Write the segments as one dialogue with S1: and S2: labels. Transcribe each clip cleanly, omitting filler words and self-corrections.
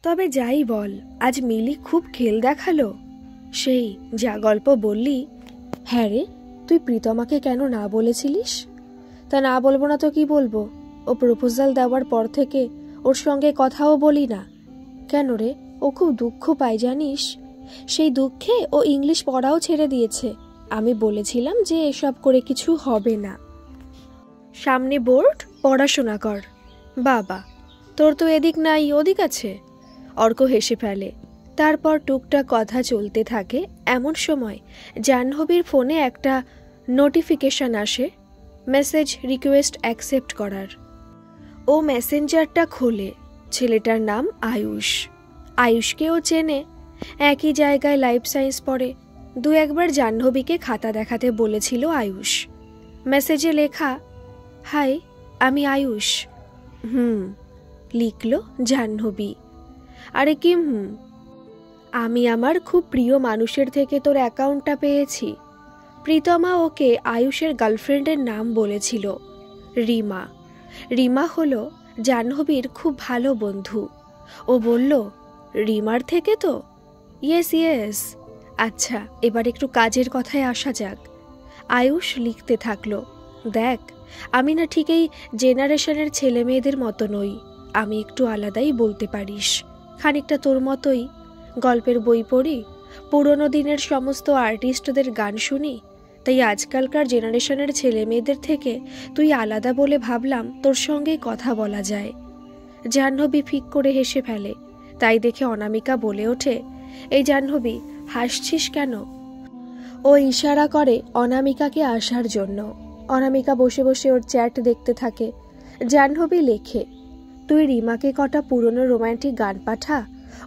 S1: তবে যাই বল, আজ মিলি খুব খেল দেখালো। সেই যা গল্প বললি। হ্যাঁ রে, তুই প্রীতমাকে কেন না বলেছিলিস? তা না বলবো না তো কি বলবো? ও প্রপোজাল দেওয়ার পর থেকে ওর সঙ্গে কথাও বলি না। কেন রে, ও খুব দুঃখ পায় জানিস? সেই দুঃখে ও ইংলিশ পড়াও ছেড়ে দিয়েছে। আমি বলেছিলাম যে এসব করে কিছু হবে না, সামনে বোর্ড, পড়াশোনা কর। বাবা, তোর তো এদিক নাই ওদিক আছে। অর্ক হেসে ফেলে। তারপর টুকটাক কথা চলতে থাকে। এমন সময় জাহ্নবীর ফোনে একটা নোটিফিকেশন আসে, মেসেজ রিকোয়েস্ট অ্যাকসেপ্ট করার। ও মেসেঞ্জারটা খোলে। ছেলেটার নাম আয়ুষ। আয়ুষকে ও চেনে, একই জায়গায় লাইফ সায়েন্স পড়ে। দু একবার জাহ্নবীকে খাতা দেখাতে বলেছিল আয়ুষ। মেসেজে লেখা, হাই, আমি আয়ুষ। লিখল জাহ্নবী। আরে কি আমি আমার খুব প্রিয় মানুষের থেকে তোর অ্যাকাউন্টটা পেয়েছি। প্রীতমা ওকে আয়ুষের গার্লফ্রেন্ডের নাম বলেছিল, রিমা। রিমা হলো জাহ্নবীর খুব ভালো বন্ধু। ও বলল, রিমার থেকে তো? Yes yes. আচ্ছা, এবার একটু কাজের কথায় আসা যাক। আয়ুষ লিখতে থাকলো, দেখ, আমি না ঠিক এই জেনারেশনের ছেলে মেয়েদের মতো নই। আমি একটু আলাদাই বলতে পারিস। খানিকটা তোর মতোই। গল্পের বই পড়ি, পুরনো দিনের সমস্ত আর্টিস্টদের গান শুনি। তাই আজকালকার জেনারেশনের ছেলে মেয়েদের থেকে তুই আলাদা বলে ভাবলাম তোর সঙ্গেই কথা বলা যায়। জাহ্নবী ফিক করে হেসে ফেলে। তাই দেখে অনামিকা বলে ওঠে, এই জাহ্নবী, হাসছিস কেন? ও ইশারা করে অনামিকাকে আসার জন্য। অনামিকা বসে বসে ওর চ্যাট দেখতে থাকে। জাহ্নবী লেখে, তুই রিমাকে কটা পুরনো রোমান্টিক গান পাঠা,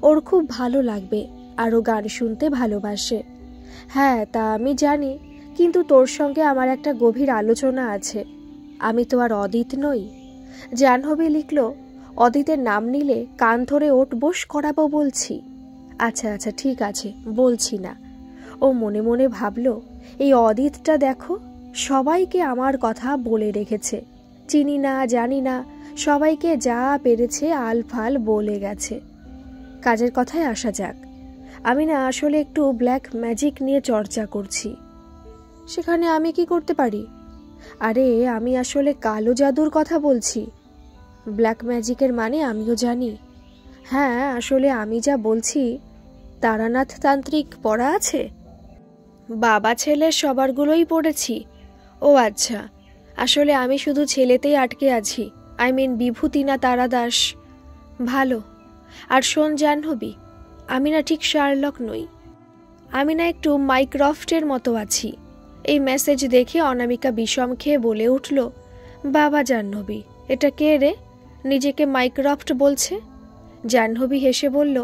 S1: ওর খুব ভালো লাগবে। আর ও গান শুনতে ভালোবাসে। হ্যাঁ, তা আমি জানি, কিন্তু তোর সঙ্গে আমার একটা গভীর আলোচনা আছে। আমি তো আর অদিত নই। জাহ্নবী লিখল, অদিতের নাম নিলে কান ধরে ওঠ বস করাবো বলছি। আচ্ছা আচ্ছা ঠিক আছে, বলছি না। ও মনে মনে ভাবল, এই অদিতটা দেখো, সবাইকে আমার কথা বলে রেখেছে। চিনি না, জানি না, সবাইকে যা পেরেছে আলফাল বলে গেছে। কাজের কথায় আসা যাক। আমি না আসলে একটু ব্ল্যাক ম্যাজিক নিয়ে চর্চা করছি। সেখানে আমি কি করতে পারি? আরে, আমি আসলে কালো জাদুর কথা বলছি। ব্ল্যাক ম্যাজিকের মানে আমিও জানি। হ্যাঁ, আসলে আমি যা বলছি, তারানাথ তান্ত্রিক পড়া আছে? বাবা ছেলে সবারগুলোই পড়েছি। ও আচ্ছা, আসলে আমি শুধু ছেলেতেই আটকে আছি। আই মিন বিভূতি না তারাদাস। ভালো। আর শোন জাহ্নবী, আমি না ঠিক শার্লক নই। আমি না একটু মাইক্রফটের মতো আছি। এই মেসেজ দেখে অনামিকা বিষম খেয়ে বলে উঠল, বাবা জাহ্নবী, এটা কে রে? নিজেকে মাইক্রফট বলছে। জাহ্নবী হেসে বলল,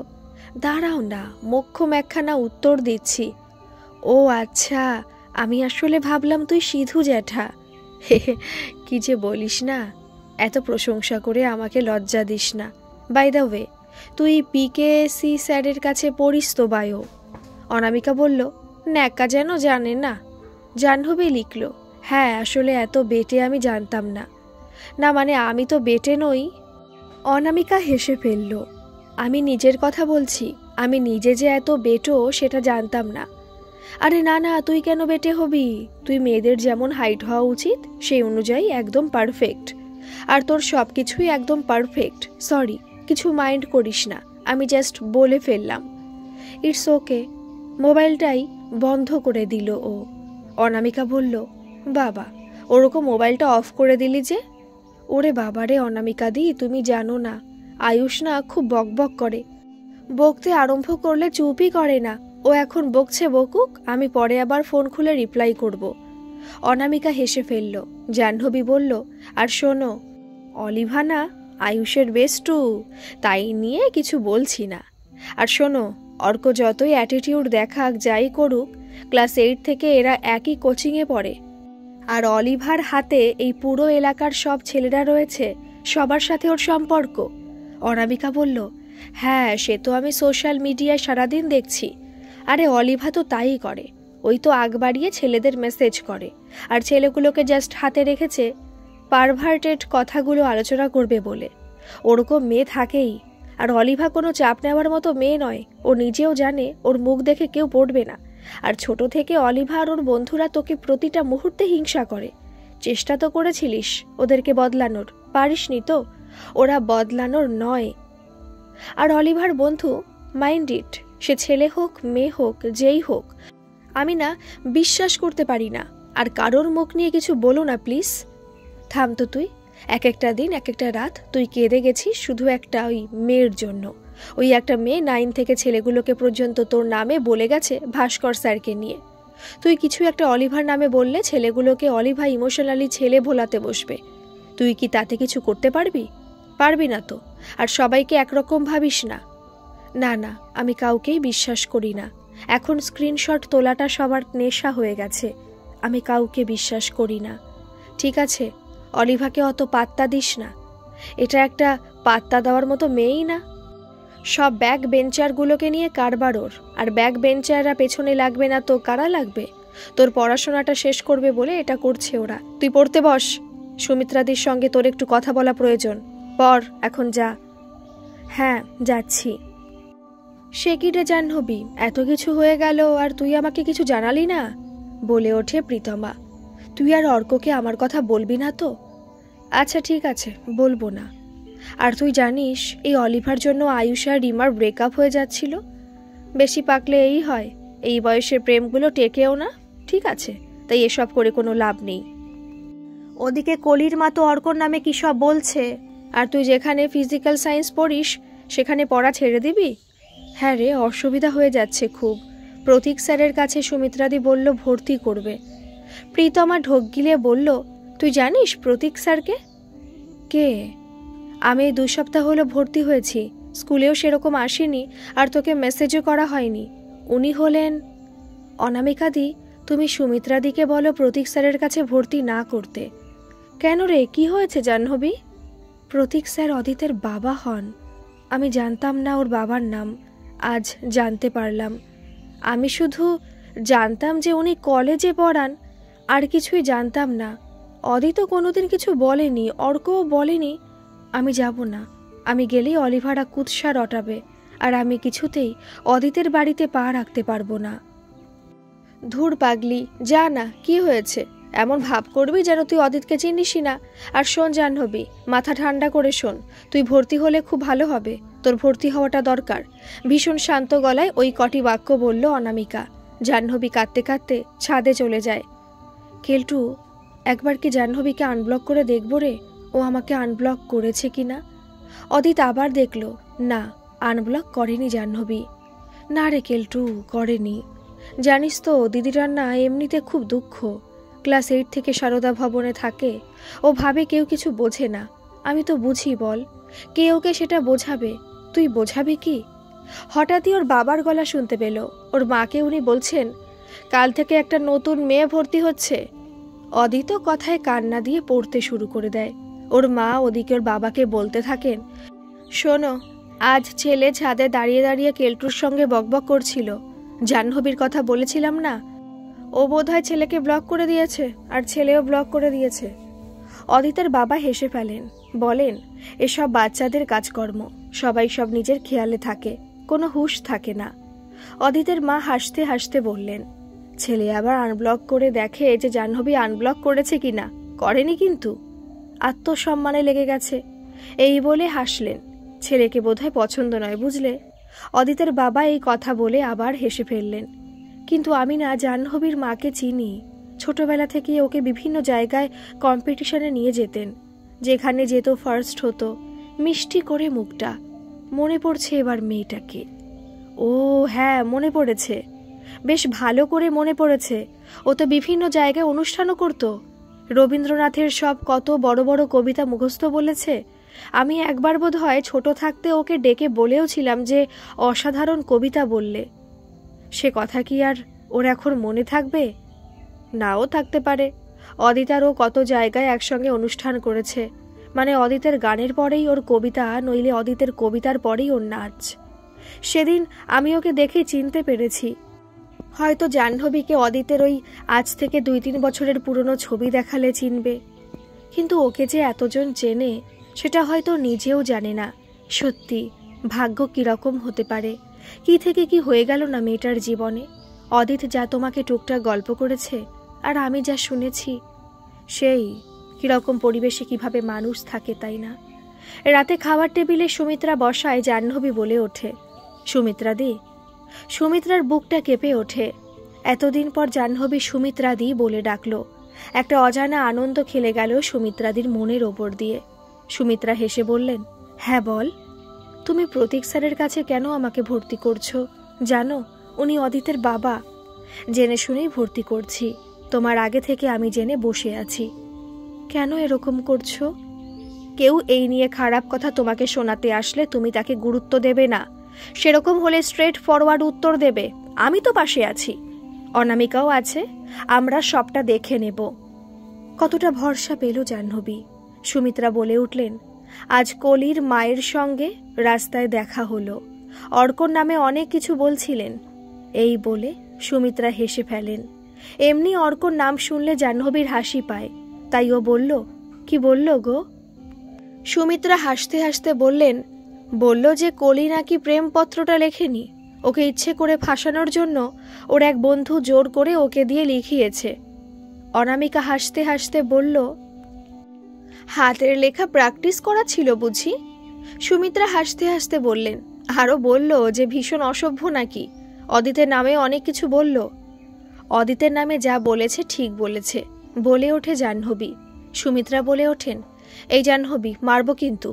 S1: দাঁড়াও না, মোক্ষম একখানা উত্তর দিচ্ছি। ও আচ্ছা, আমি আসলে ভাবলাম তুই সিধু জ্যাঠা। কি যে বলিস না, এত প্রশংসা করে আমাকে লজ্জা দিস না। বাই দ্য ওয়ে, তুই পিকেএসি স্যারের কাছে পড়িস তো বায়ো? অনামিকা বলল, ন্যাকা যেন জানে না। জাহ্নবী লিখল, হ্যাঁ, আসলে এত বেটে আমি জানতাম না। না মানে আমি তো বেটে নই। অনামিকা হেসে ফেলল। আমি নিজের কথা বলছি। আমি নিজে যে এত বেটো সেটা জানতাম না। আরে না না, তুই কেন বেটে হবি? তুই মেয়েদের যেমন হাইট হওয়া উচিত সেই অনুযায়ী একদম পারফেক্ট। আর তোর সব কিছুই একদম পারফেক্ট। সরি, কিছু মাইন্ড করিস না, আমি জাস্ট বলে ফেললাম। It's okay. মোবাইলটাই বন্ধ করে দিল ও। অনামিকা বলল, বাবা, ওরকম মোবাইলটা অফ করে দিলি যে? ওরে বাবারে অনামিকা দি, তুমি জানো না, আয়ুষ না খুব বকবক করে। বকতে আরম্ভ করলে চুপই করে না। ও এখন বকছে বকুক, আমি পরে আবার ফোন খুলে রিপ্লাই করব। অনামিকা হেসে ফেলল। জাহ্নবী বলল, আর শোনো, অলিভা না আয়ুষের বেস্টু, তাই নিয়ে কিছু বলছি না। আর শোনো, অর্ক যতই অ্যাটিটিউড দেখাক, যাই করুক, ক্লাস 8 থেকে এরা একই কোচিংয়ে পড়ে। আর অলিভার হাতে এই পুরো এলাকার সব ছেলেরা রয়েছে, সবার সাথে ওর সম্পর্ক। অনামিকা বলল, হ্যাঁ, সে তো আমি সোশ্যাল মিডিয়ায় সারাদিন দেখছি। আরে অলিভা তো তাই করে। ওই তো আগ বাড়িয়ে ছেলেদের মেসেজ করে, আর ছেলেগুলোকে জাস্ট হাতে রেখেছে পারভার্টেড কথাগুলো আলোচনা করবে বলে। ওরকম মেয়ে থাকেই। আর অলিভা কোনো চাপ নেওয়ার মতো মেয়ে নয়, ও নিজেও জানে ওর মুখ দেখে কেউ পড়বে না। আর ছোট থেকে অলিভা আর ওর বন্ধুরা তোকে প্রতিটা মুহূর্তে হিংসা করে। চেষ্টা তো করেছিলিস ওদেরকে বদলানোর, পারিসনি তো। ওরা বদলানোর নয়। আর অলিভার বন্ধু, মাইন্ড ইট, সে ছেলে হোক মেয়ে হোক যেই হোক, আমি না বিশ্বাস করতে পারি না। আর কারোর মুখ নিয়ে কিছু বলো না প্লিজ। থাম তো তুই। এক একটা দিন এক একটা রাত তুই কেঁদে গেছিস শুধু একটা ওই মেয়ের জন্য। ওই একটা মেয়ে 9 থেকে ছেলেগুলোকে পর্যন্ত তোর নামে বলে গেছে ভাস্কর স্যারকে নিয়ে। তুই কিছু একটা অলিভার নামে বললে ছেলেগুলোকে অলিভা ইমোশনালি ছেলে ভোলাতে বসবে। তুই কি তাতে কিছু করতে পারবি? পারবি না তো। আর সবাইকে একরকম ভাবিস না। না না, আমি কাউকেই বিশ্বাস করি না। এখন স্ক্রিনশট তোলাটা সবার নেশা হয়ে গেছে। আমি কাউকে বিশ্বাস করি না। ঠিক আছে, অলিভাকে অত পাত্তা দিস না। এটা একটা পাত্তা দেওয়ার মতো মেয়েই না। সব ব্যাক বেঞ্চারগুলোকে নিয়ে কারবার ওর। আর ব্যাক বেঞ্চাররা পেছনে লাগবে না তো কারা লাগবে? তোর পড়াশোনাটা শেষ করবে বলে এটা করছে ওরা। তুই পড়তে বস। সুমিত্রাদির সঙ্গে তোর একটু কথা বলা প্রয়োজন। পড়, এখন যা। হ্যাঁ, যাচ্ছি। সে কি রে জাহ্নবী, এত কিছু হয়ে গেল আর তুই আমাকে কিছু জানালি না? বলে ওঠে প্রীতমা। তুই আর অর্ককে আমার কথা বলবি না তো? আচ্ছা ঠিক আছে, বলবো না। আর তুই জানিস এই অলিভার জন্য আয়ুষ আর রিমার ব্রেকআপ হয়ে যাচ্ছিল। বেশি পাকলে এই হয়, এই বয়সের প্রেমগুলো টেকেও না। ঠিক আছে, তাই এসব করে কোনো লাভ নেই। ওদিকে কলির মা তো অর্কর নামে কী সব বলছে। আর তুই যেখানে ফিজিক্যাল সায়েন্স পড়িস সেখানে পড়া ছেড়ে দিবি? হ্যাঁ রে, অসুবিধা হয়ে যাচ্ছে খুব। প্রতীক স্যারের কাছে সুমিত্রাদি বলল ভর্তি করবে। প্রীতমা ঢোক গিলে বলল, তুই জানিস প্রতীক স্যারকে? কে? আমি 2 সপ্তাহ হলো ভর্তি হয়েছি। স্কুলেও সেরকম আসেনি আর তোকে মেসেজও করা হয়নি। উনি হলেন অনামিকাদি। তুমি সুমিত্রাদিকে বলো প্রতীক স্যারের কাছে ভর্তি না করতে। কেন রে, কি হয়েছে জাহ্নবী? প্রতীক স্যার অদিতের বাবা হন। আমি জানতাম না ওর বাবার নাম, আজ জানতে পারলাম। আমি শুধু জানতাম যে উনি কলেজে পড়ান, আর কিছুই জানতাম না। অদিতও কোনোদিন কিছু বলেনি, অর্কও বলেনি। আমি যাব না। আমি গেলেই অলিভারা কুৎসা রটাবে, আর আমি কিছুতেই অদিতের বাড়িতে পা রাখতে পারবো না। ধুর পাগলি, যা না। কি হয়েছে? এমন ভাব করবি যেন তুই অদিতকে চিনিসই না। আর শোন জাহ্নবী, মাথা ঠান্ডা করে শোন। তুই ভর্তি হলে খুব ভালো হবে। তোর ভর্তি হওয়াটা দরকার। ভীষণ শান্ত গলায় ওই কটি বাক্য বলল অনামিকা। জাহ্নবী কাঁদতে কাঁদতে ছাদে চলে যায়। কেলটু, একবার কি জাহ্নবীকে আনব্লক করে দেখব রে, ও আমাকে আনব্লক করেছে কিনা। অদিত আবার দেখল, না, আনব্লক করেনি জাহ্নবী। না রে কেলটু, করেনি। জানিস তো দিদিটার না এমনিতে খুব দুঃখ। ক্লাস 8 থেকে সারদা ভবনে থাকে। ও ভাবে কেউ কিছু বোঝে না। আমি তো বুঝি বল। কে ওকে সেটা বোঝাবে? তুই বোঝাবি কি? হঠাৎই ওর বাবার গলা শুনতে পেল। ওর মাকে উনি বলছেন, কাল থেকে একটা নতুন মেয়ে ভর্তি হচ্ছে। অদিত কথায় কান্না দিয়ে পড়তে শুরু করে দেয়। ওর মা ওদিকে ওর বাবাকে বলতে থাকেন, শোনো, আজ ছেলে ছাদে দাঁড়িয়ে দাঁড়িয়ে কেলটুর সঙ্গে বকবক করছিল। জাহ্নবীর কথা বলেছিলাম না, ও বোধহয় ছেলেকে ব্লক করে দিয়েছে, আর ছেলেও ব্লক করে দিয়েছে। অদিতের বাবা হেসে ফেলেন, বলেন, এসব বাচ্চাদের কাজকর্ম, সবাই সব নিজের খেয়ালে থাকে, কোনো হুঁশ থাকে না। অদিতের মা হাসতে হাসতে বললেন, ছেলে আবার আনব্লক করে দেখে যে জাহ্নবী আনব্লক করেছে কিনা। করেনি কিন্তু, আত্মসম্মানে লেগে গেছে। এই বলে হাসলেন। ছেলেকে বোধহয় পছন্দ নয়, বুঝলে। অদিতের বাবা এই কথা বলে আবার হেসে ফেললেন। কিন্তু আমি না জাহ্নবীর মাকে চিনি। ছোটবেলা থেকে ওকে বিভিন্ন জায়গায় কম্পিটিশনে নিয়ে যেতেন। যেখানে যেত ফার্স্ট হতো। মিষ্টি করে মুখটা। মনে পড়ছে এবার মেয়েটাকে। ও হ্যাঁ, মনে পড়েছে। বেশ ভালো করে মনে পড়েছে। ও তো বিভিন্ন জায়গায় অনুষ্ঠানও করত। রবীন্দ্রনাথের সব কত বড় বড় কবিতা মুখস্থ বলেছে। আমি একবার বোধহয় ছোট থাকতে ওকে ডেকে বলেও ছিলাম যে অসাধারণ কবিতা বললে। সে কথা কি আর ওর এখন মনে থাকবে? নাও থাকতে পারে। অদিতার ও কত জায়গায় একসঙ্গে অনুষ্ঠান করেছে। মানে অদিতের গানের পরেই ওর কবিতা, নইলে অদিতের কবিতার পরেই ওর নাচ। সেদিন আমি ওকে দেখে চিনতে পেরেছি। হয়তো জাহ্নবীকে অদিতের ওই আজ থেকে 2-3 বছরের পুরনো ছবি দেখালে চিনবে। কিন্তু ওকে যে এতজন চেনে সেটা হয়তো নিজেও জানে না। সত্যি ভাগ্য কীরকম হতে পারে, কি থেকে কি হয়ে গেল না মেয়েটার জীবনে। অদিত যা তোমাকে টুকটাক গল্প করেছে, আর আমি যা শুনেছি, সেই কীরকম পরিবেশে কিভাবে মানুষ থাকে, তাই না? রাতে খাওয়ার টেবিলে সুমিত্রা বসায় জাহ্নবী বলে ওঠে, সুমিত্রা দি। সুমিত্রার বুকটা কেঁপে ওঠে। এতদিন পর জাহ্নবী সুমিত্রা দি বলে ডাকল। একটা অজানা আনন্দ খেলে গেল সুমিত্রাদির মনের ওপর দিয়ে। সুমিত্রা হেসে বললেন, হ্যাঁ বল। তুমি প্রতীক স্যারের কাছে কেন আমাকে ভর্তি করছো? জানো, উনি অদিতের বাবা। জেনে শুনেই ভর্তি করছি। তোমার আগে থেকে আমি জেনে বসে আছি। কেন এরকম করছো? কেউ এই নিয়ে খারাপ কথা তোমাকে শোনাতে আসলে তুমি তাকে গুরুত্ব দেবে না। সেরকম হলে স্ট্রেট ফরওয়ার্ড উত্তর দেবে, আমি তো পাশে আছি, অনামিকাও আছে, আমরা সবটা দেখে নেব। কতটা ভরসা পেল জাহ্নবী। সুমিত্রা বলে উঠলেন, আজ কলির মায়ের সঙ্গে রাস্তায় দেখা হলো। অর্কর নামে অনেক কিছু বলছিলেন। এই বলে সুমিত্রা হেসে ফেলেন। এমনি অর্কর নাম শুনলে জাহ্নবীর হাসি পায়, তাই ও বলল, কি বলল গো? সুমিত্রা হাসতে হাসতে বললেন, বলল যে কলি নাকি প্রেমপত্রটা লেখেনি, ওকে ইচ্ছে করে ফাঁসানোর জন্য ওর এক বন্ধু জোর করে ওকে দিয়ে লিখিয়েছে। অনামিকা হাসতে হাসতে বলল, হাতের লেখা প্র্যাকটিস করা ছিল বুঝি? সুমিত্রা হাসতে হাসতে বললেন, আরও বলল যে ভীষণ অসভ্য নাকি, অদিতের নামে অনেক কিছু বলল। অদিতের নামে যা বলেছে ঠিক বলেছে, বলে ওঠে জাহ্নবী। সুমিত্রা বলে ওঠেন, এই জাহ্নবী, মারব কিন্তু।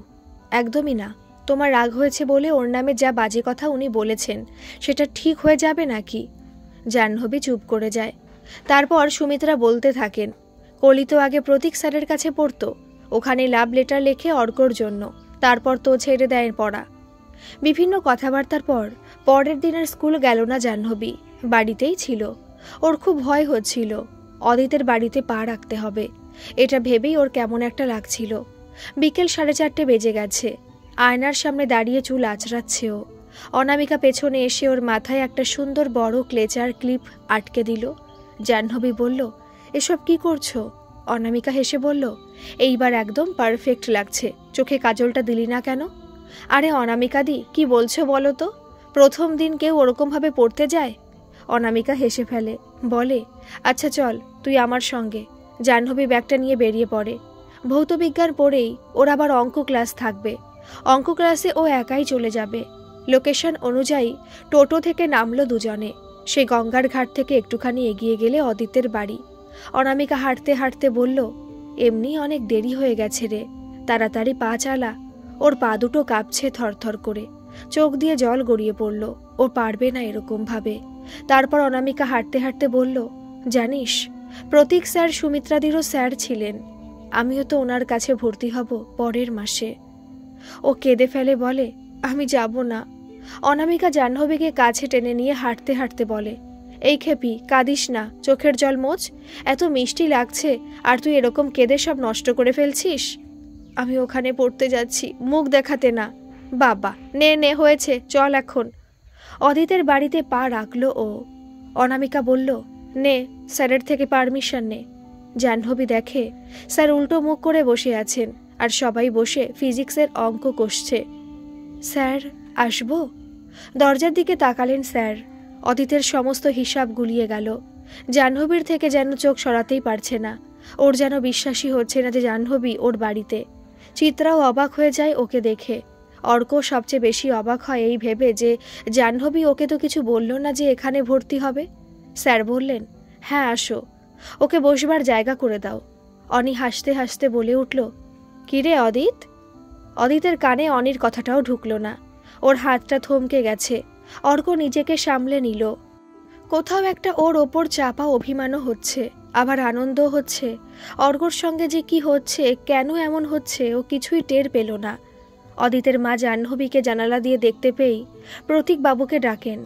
S1: একদমই না, তোমার রাগ হয়েছে বলে ওর নামে যা বাজে কথা উনি বলেছেন সেটা ঠিক হয়ে যাবে নাকি? জাহ্নবী চুপ করে যায়। তারপর সুমিত্রা বলতে থাকেন, কলি তো আগে প্রতীক স্যারের কাছে পড়তো, ওখানে লাভ লেটার লেখে অর্কর জন্য, তারপর তো ছেড়ে দেয় পড়া। বিভিন্ন কথাবার্তার পর পরের দিনের স্কুল গেল না জাহ্নবী, বাড়িতেই ছিল। ওর খুব ভয় হচ্ছিল, অদিতের বাড়িতে পা রাখতে হবে, এটা ভেবেই ওর কেমন একটা লাগছিল। বিকেল 4:30 বেজে গেছে। আয়নার সামনে দাঁড়িয়ে চুল আঁচড়াচ্ছে ও। অনামিকা পেছনে এসে ওর মাথায় একটা সুন্দর বড় ক্লেচার ক্লিপ আটকে দিল। জাহ্নবী বলল, এসব কি করছো? অনামিকা হেসে বলল, এইবার একদম পারফেক্ট লাগছে, চোখে কাজলটা দিলি না কেন? আরে অনামিকা দি, কি বলছো বলো তো? প্রথম দিন কেউ ওরকমভাবে পড়তে যায়? অনামিকা হেসে ফেলে, বলে, আচ্ছা চল তুই আমার সঙ্গে। জাহ্নবী ব্যাগটা নিয়ে বেরিয়ে পড়ে। ভৌতবিজ্ঞান পড়েই ওর আবার অঙ্ক ক্লাস থাকবে। অঙ্ক ক্লাসে ও একাই চলে যাবে। লোকেশন অনুযায়ী টোটো থেকে নামলো দুজনে। সে গঙ্গার ঘাট থেকে একটুখানি এগিয়ে গেলে অদিতের বাড়ি। অনামিকা হাঁটতে হাঁটতে বলল, এমনি অনেক দেরি হয়ে গেছে রে, তাড়াতাড়ি পা চালা। ওর পা দুটো কাঁপছে থরথর করে, চোখ দিয়ে জল গড়িয়ে পড়ল। ও পারবে না এরকম ভাবে। তারপর অনামিকা হাঁটতে হাঁটতে বলল, জানিস, প্রতীক স্যার সুমিত্রাদিরও স্যার ছিলেন। আমিও তো ওনার কাছে ভর্তি হব পরের মাসে। ও কেঁদে ফেলে, বলে, আমি যাব না। অনামিকা জাহ্নবীকে কাছে টেনে নিয়ে হাঁটতে হাঁটতে বলে, এই খেপি, কাঁদিস না, চোখের জল মোছ। এত মিষ্টি লাগছে আর তুই এরকম কেঁদে সব নষ্ট করে ফেলছিস। আমি ওখানে পড়তে যাচ্ছি, মুখ দেখাতে না। বাবা, নে নে হয়েছে, চল এখন। অদিতের বাড়িতে পা রাখলো ও। অনামিকা বলল, নে, স্যারের থেকে পারমিশন নে। জাহ্নবী দেখে স্যার উল্টো মুখ করে বসে আছেন, আর সবাই বসে ফিজিক্সের অঙ্ক কষছে। স্যার, আসবো? দরজার দিকে তাকালেন স্যার। অদিতের সমস্ত হিসাব গুলিয়ে গেল। জাহ্নবীর থেকে যেন চোখ সরাতেই পারছে না। ওর যেন বিশ্বাসই হচ্ছে না যে জাহ্নবী ওর বাড়িতে। চিত্রাও অবাক হয়ে যায় ওকে দেখে। অর্ক সবচেয়ে বেশি অবাক হয় এই ভেবে যে জাহ্নবী ওকে তো কিছু বলল না যে এখানে ভর্তি হবে। স্যার বললেন, হ্যাঁ আসো, ওকে বসবার জায়গা করে দাও। অনি হাসতে হাসতে বলে উঠল, কিরে অদিত? অদিতের কানে অনির কথাটাও ঢুকল না। ওর হাতটা থমকে গেছে। অর্ক নিজেকে সামলে নিল। কোথাও একটা ওর ওপর চাপা অভিমানও হচ্ছে, আবার আনন্দও হচ্ছে। অর্কর সঙ্গে যে কি হচ্ছে, কেন এমন হচ্ছে, ও কিছুই টের পেল না। অদিতের মা জাহ্নবীকে জানালা দিয়ে দেখতে পেয়েই প্রতীক বাবুকে ডাকেন।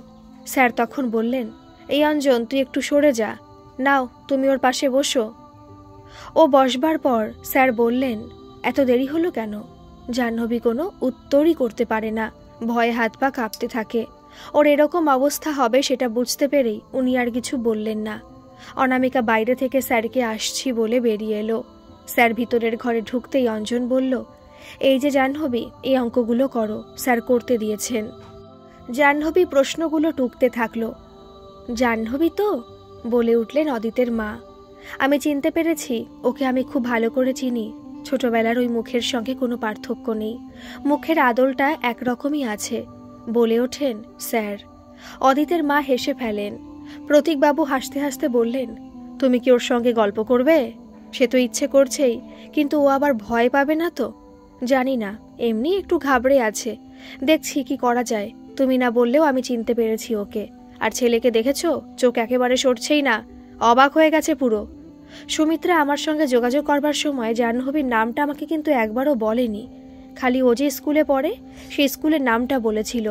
S1: স্যার তখন বললেন, এই অঞ্জন, তুই একটু সরে যা, নাও তুমি ওর পাশে বসো। ও বসবার পর স্যার বললেন, এত দেরি হলো কেন? জাহ্নবী কোনো উত্তরই করতে পারে না, ভয়ে হাত পা কাঁপতে থাকে। ওর এরকম অবস্থা হবে সেটা বুঝতে পেরেই উনি আর কিছু বললেন না। অনামিকা বাইরে থেকে স্যারকে আসছি বলে বেরিয়ে এলো। স্যার ভিতরের ঘরে ঢুকতেই অঞ্জন বলল, এই যে জাহ্নবী, এই অঙ্কগুলো করো, স্যার করতে দিয়েছেন। জাহ্নবী প্রশ্নগুলো টুকতে থাকলো। জাহ্নবী তো, বলে উঠলেন অদিতের মা। আমি চিনতে পেরেছি, ওকে আমি খুব ভালো করে চিনি। ছোটবেলার ওই মুখের সঙ্গে কোনো পার্থক্য নেই, মুখের আদলটা একরকমই আছে। বলে ওঠেন, স্যার। অদিতের মা হেসে ফেলেন। প্রতীকবাবু হাসতে হাসতে বললেন, তুমি কি ওর সঙ্গে গল্প করবে? সে তো ইচ্ছে করছেই, কিন্তু ও আবার ভয় পাবে না তো? জানি না, এমনি একটু ঘাবড়ে আছে, দেখছি কি করা যায়। তুমি না বললেও আমি চিনতে পেরেছি ওকে। আর ছেলেকে দেখেছো, চোখ একেবারে সরছেই না, অবাক হয়ে গেছে পুরো। সুমিত্রা আমার সঙ্গে যোগাযোগ করবার সময় জাহ্নবীর নামটা আমাকে কিন্তু একবারও বলেনি, খালি ও যে স্কুলে পড়ে সেই স্কুলের নামটা বলেছিল।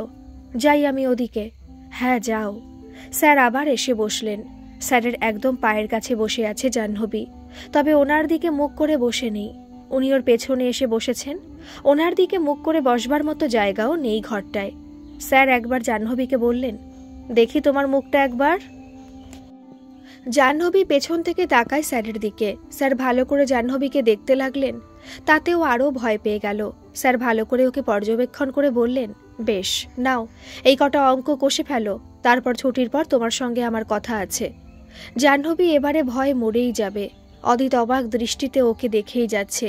S1: যাই আমি ওদিকে। হ্যাঁ যাও। স্যার আবার এসে বসলেন। স্যারের একদম পায়ের কাছে বসে আছে জাহ্নবী, তবে ওনার দিকে মুখ করে বসে নেই। উনি ওর পেছনে এসে বসেছেন, ওনার দিকে মুখ করে বসবার মতো জায়গাও নেই ঘরটায়। স্যার একবার জাহ্নবীকে বললেন, দেখি তোমার মুখটা একবার। জাহ্নবী পেছন থেকে তাকায় স্যারের দিকে। স্যার ভালো করে জাহ্নবীকে দেখতে লাগলেন, তাতেও আরও ভয় পেয়ে গেল। স্যার ভালো করে ওকে পর্যবেক্ষণ করে বললেন, বেশ, নাও এই কটা অঙ্ক কষে ফেলো, তারপর ছুটির পর তোমার সঙ্গে আমার কথা আছে। জাহ্নবী এবারে ভয় মরেই যাবে। অদিত অবাক দৃষ্টিতে ওকে দেখেই যাচ্ছে।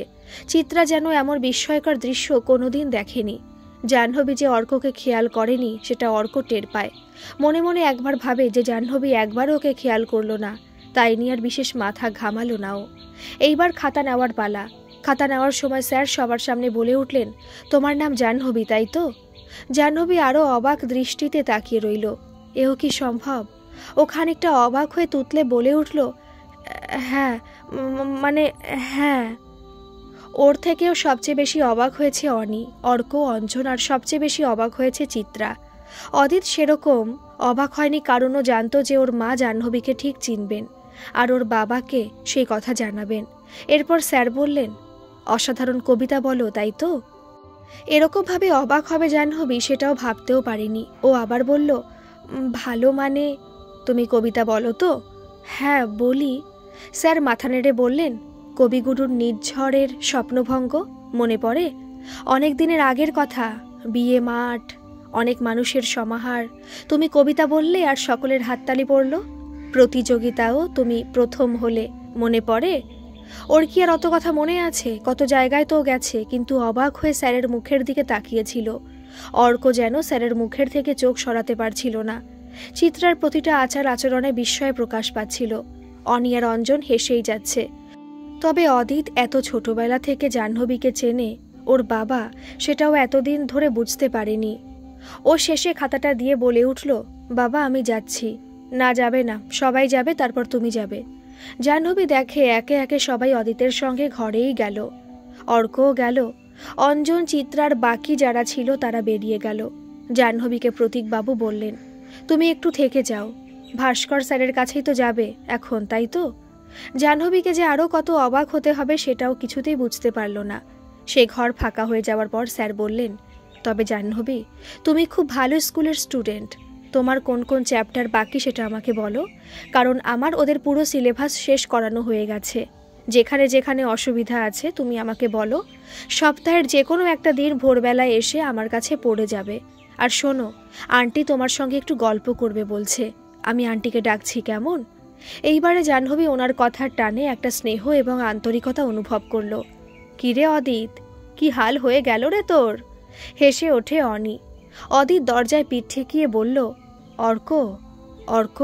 S1: চিত্রা যেন এমন বিস্ময়কর দৃশ্য কোনোদিন দেখেনি। জাহ্নবী যে অর্ককে খেয়াল করেনি সেটা অর্ক টের পায়। মনে মনে একবার ভাবে যে জাহ্নবী একবারও ওকে খেয়াল করলো না, তাই নিয়ে আর বিশেষ মাথা ঘামালো না ও। এইবার খাতা নেওয়ার পালা। খাতা নেওয়ার সময় স্যার সবার সামনে বলে উঠলেন, তোমার নাম জাহ্নবী, তাই তো? জাহ্নবী আরও অবাক দৃষ্টিতে তাকিয়ে রইল। এও কি সম্ভব? ও খানিকটা অবাক হয়ে তুতলে বলে উঠল, হ্যাঁ, মানে হ্যাঁ। ওর থেকেও সবচেয়ে বেশি অবাক হয়েছে অনি, অর্ক, অঞ্জন, আর সবচেয়ে বেশি অবাক হয়েছে চিত্রা। অদিত সেরকম অবাক হয়নি, কারণ ও জানতো যে ওর মা জাহ্নবীকে ঠিক চিনবেন আর ওর বাবাকে সেই কথা জানাবেন। এরপর স্যার বললেন, অসাধারণ কবিতা বলো, তাই তো? এরকমভাবে অবাক হবে জাহ্নবী সেটাও ভাবতেও পারিনি। ও আবার বলল, ভালো মানে? তুমি কবিতা বলো তো? হ্যাঁ বলি। স্যার মাথা নেড়ে বললেন, কবিগুরুর নির্ঝরের স্বপ্নভঙ্গ মনে পড়ে? অনেক দিনের আগের কথা, বিয়ে মাঠ, অনেক মানুষের সমাহার, তুমি কবিতা বললে আর সকলের হাততালি পড়ল। প্রতিযোগিতাও তুমি প্রথম হলে, মনে পড়ে? ওর কি আর অত কথা মনে আছে? কত জায়গায় তো গেছে, কিন্তু অবাক হয়ে স্যারের মুখের দিকে তাকিয়েছিল। অর্ক যেন স্যারের মুখের থেকে চোখ সরাতে পারছিল না। চিত্রার প্রতিটা আচার আচরণে বিস্ময় প্রকাশ পাচ্ছিল। অনি আর অঞ্জন হেসেই যাচ্ছে। তবে অদিত এত ছোটবেলা থেকে জাহ্নবীকে চেনে, ওর বাবা সেটাও এতদিন ধরে বুঝতে পারেনি। ও শেষে খাতাটা দিয়ে বলে উঠল, বাবা আমি যাচ্ছি। না যাবে না, সবাই যাবে, তারপর তুমি যাবে। জাহ্নবী দেখে একে একে সবাই অদিতের সঙ্গে ঘরেই গেল। অর্কও গেল। অঞ্জন, চিত্রার বাকি যারা ছিল তারা বেরিয়ে গেল। জাহ্নবীকে প্রতীকবাবু বললেন, তুমি একটু থেকে যাও, ভাস্কর স্যারের কাছেই তো যাবে এখন, তাই তো? জাহ্নবীকে যে আরও কত অবাক হতে হবে সেটাও কিছুতেই বুঝতে পারল না। সে ঘর ফাঁকা হয়ে যাওয়ার পর স্যার বললেন, তবে জাহ্নবী, তুমি খুব ভালো স্কুলের স্টুডেন্ট। তোমার কোন কোন চ্যাপ্টার বাকি সেটা আমাকে বলো, কারণ আমার ওদের পুরো সিলেবাস শেষ করানো হয়ে গেছে। যেখানে যেখানে অসুবিধা আছে তুমি আমাকে বলো। সপ্তাহের যে কোনো একটা দিন ভোরবেলায় এসে আমার কাছে পড়ে যাবে। আর শোনো, আন্টি তোমার সঙ্গে একটু গল্প করবে বলছে, আমি আন্টিকে ডাকছি, কেমন? এইবারে জাহ্নবী ওনার কথার টানে একটা স্নেহ এবং আন্তরিকতা অনুভব করল। কিরে অদিত, কি হাল হয়ে গেল রে তোর? হেসে ওঠে অনি। অদিত দরজায় পিঠ ঠেকিয়ে বলল, অর্ক, অর্ক,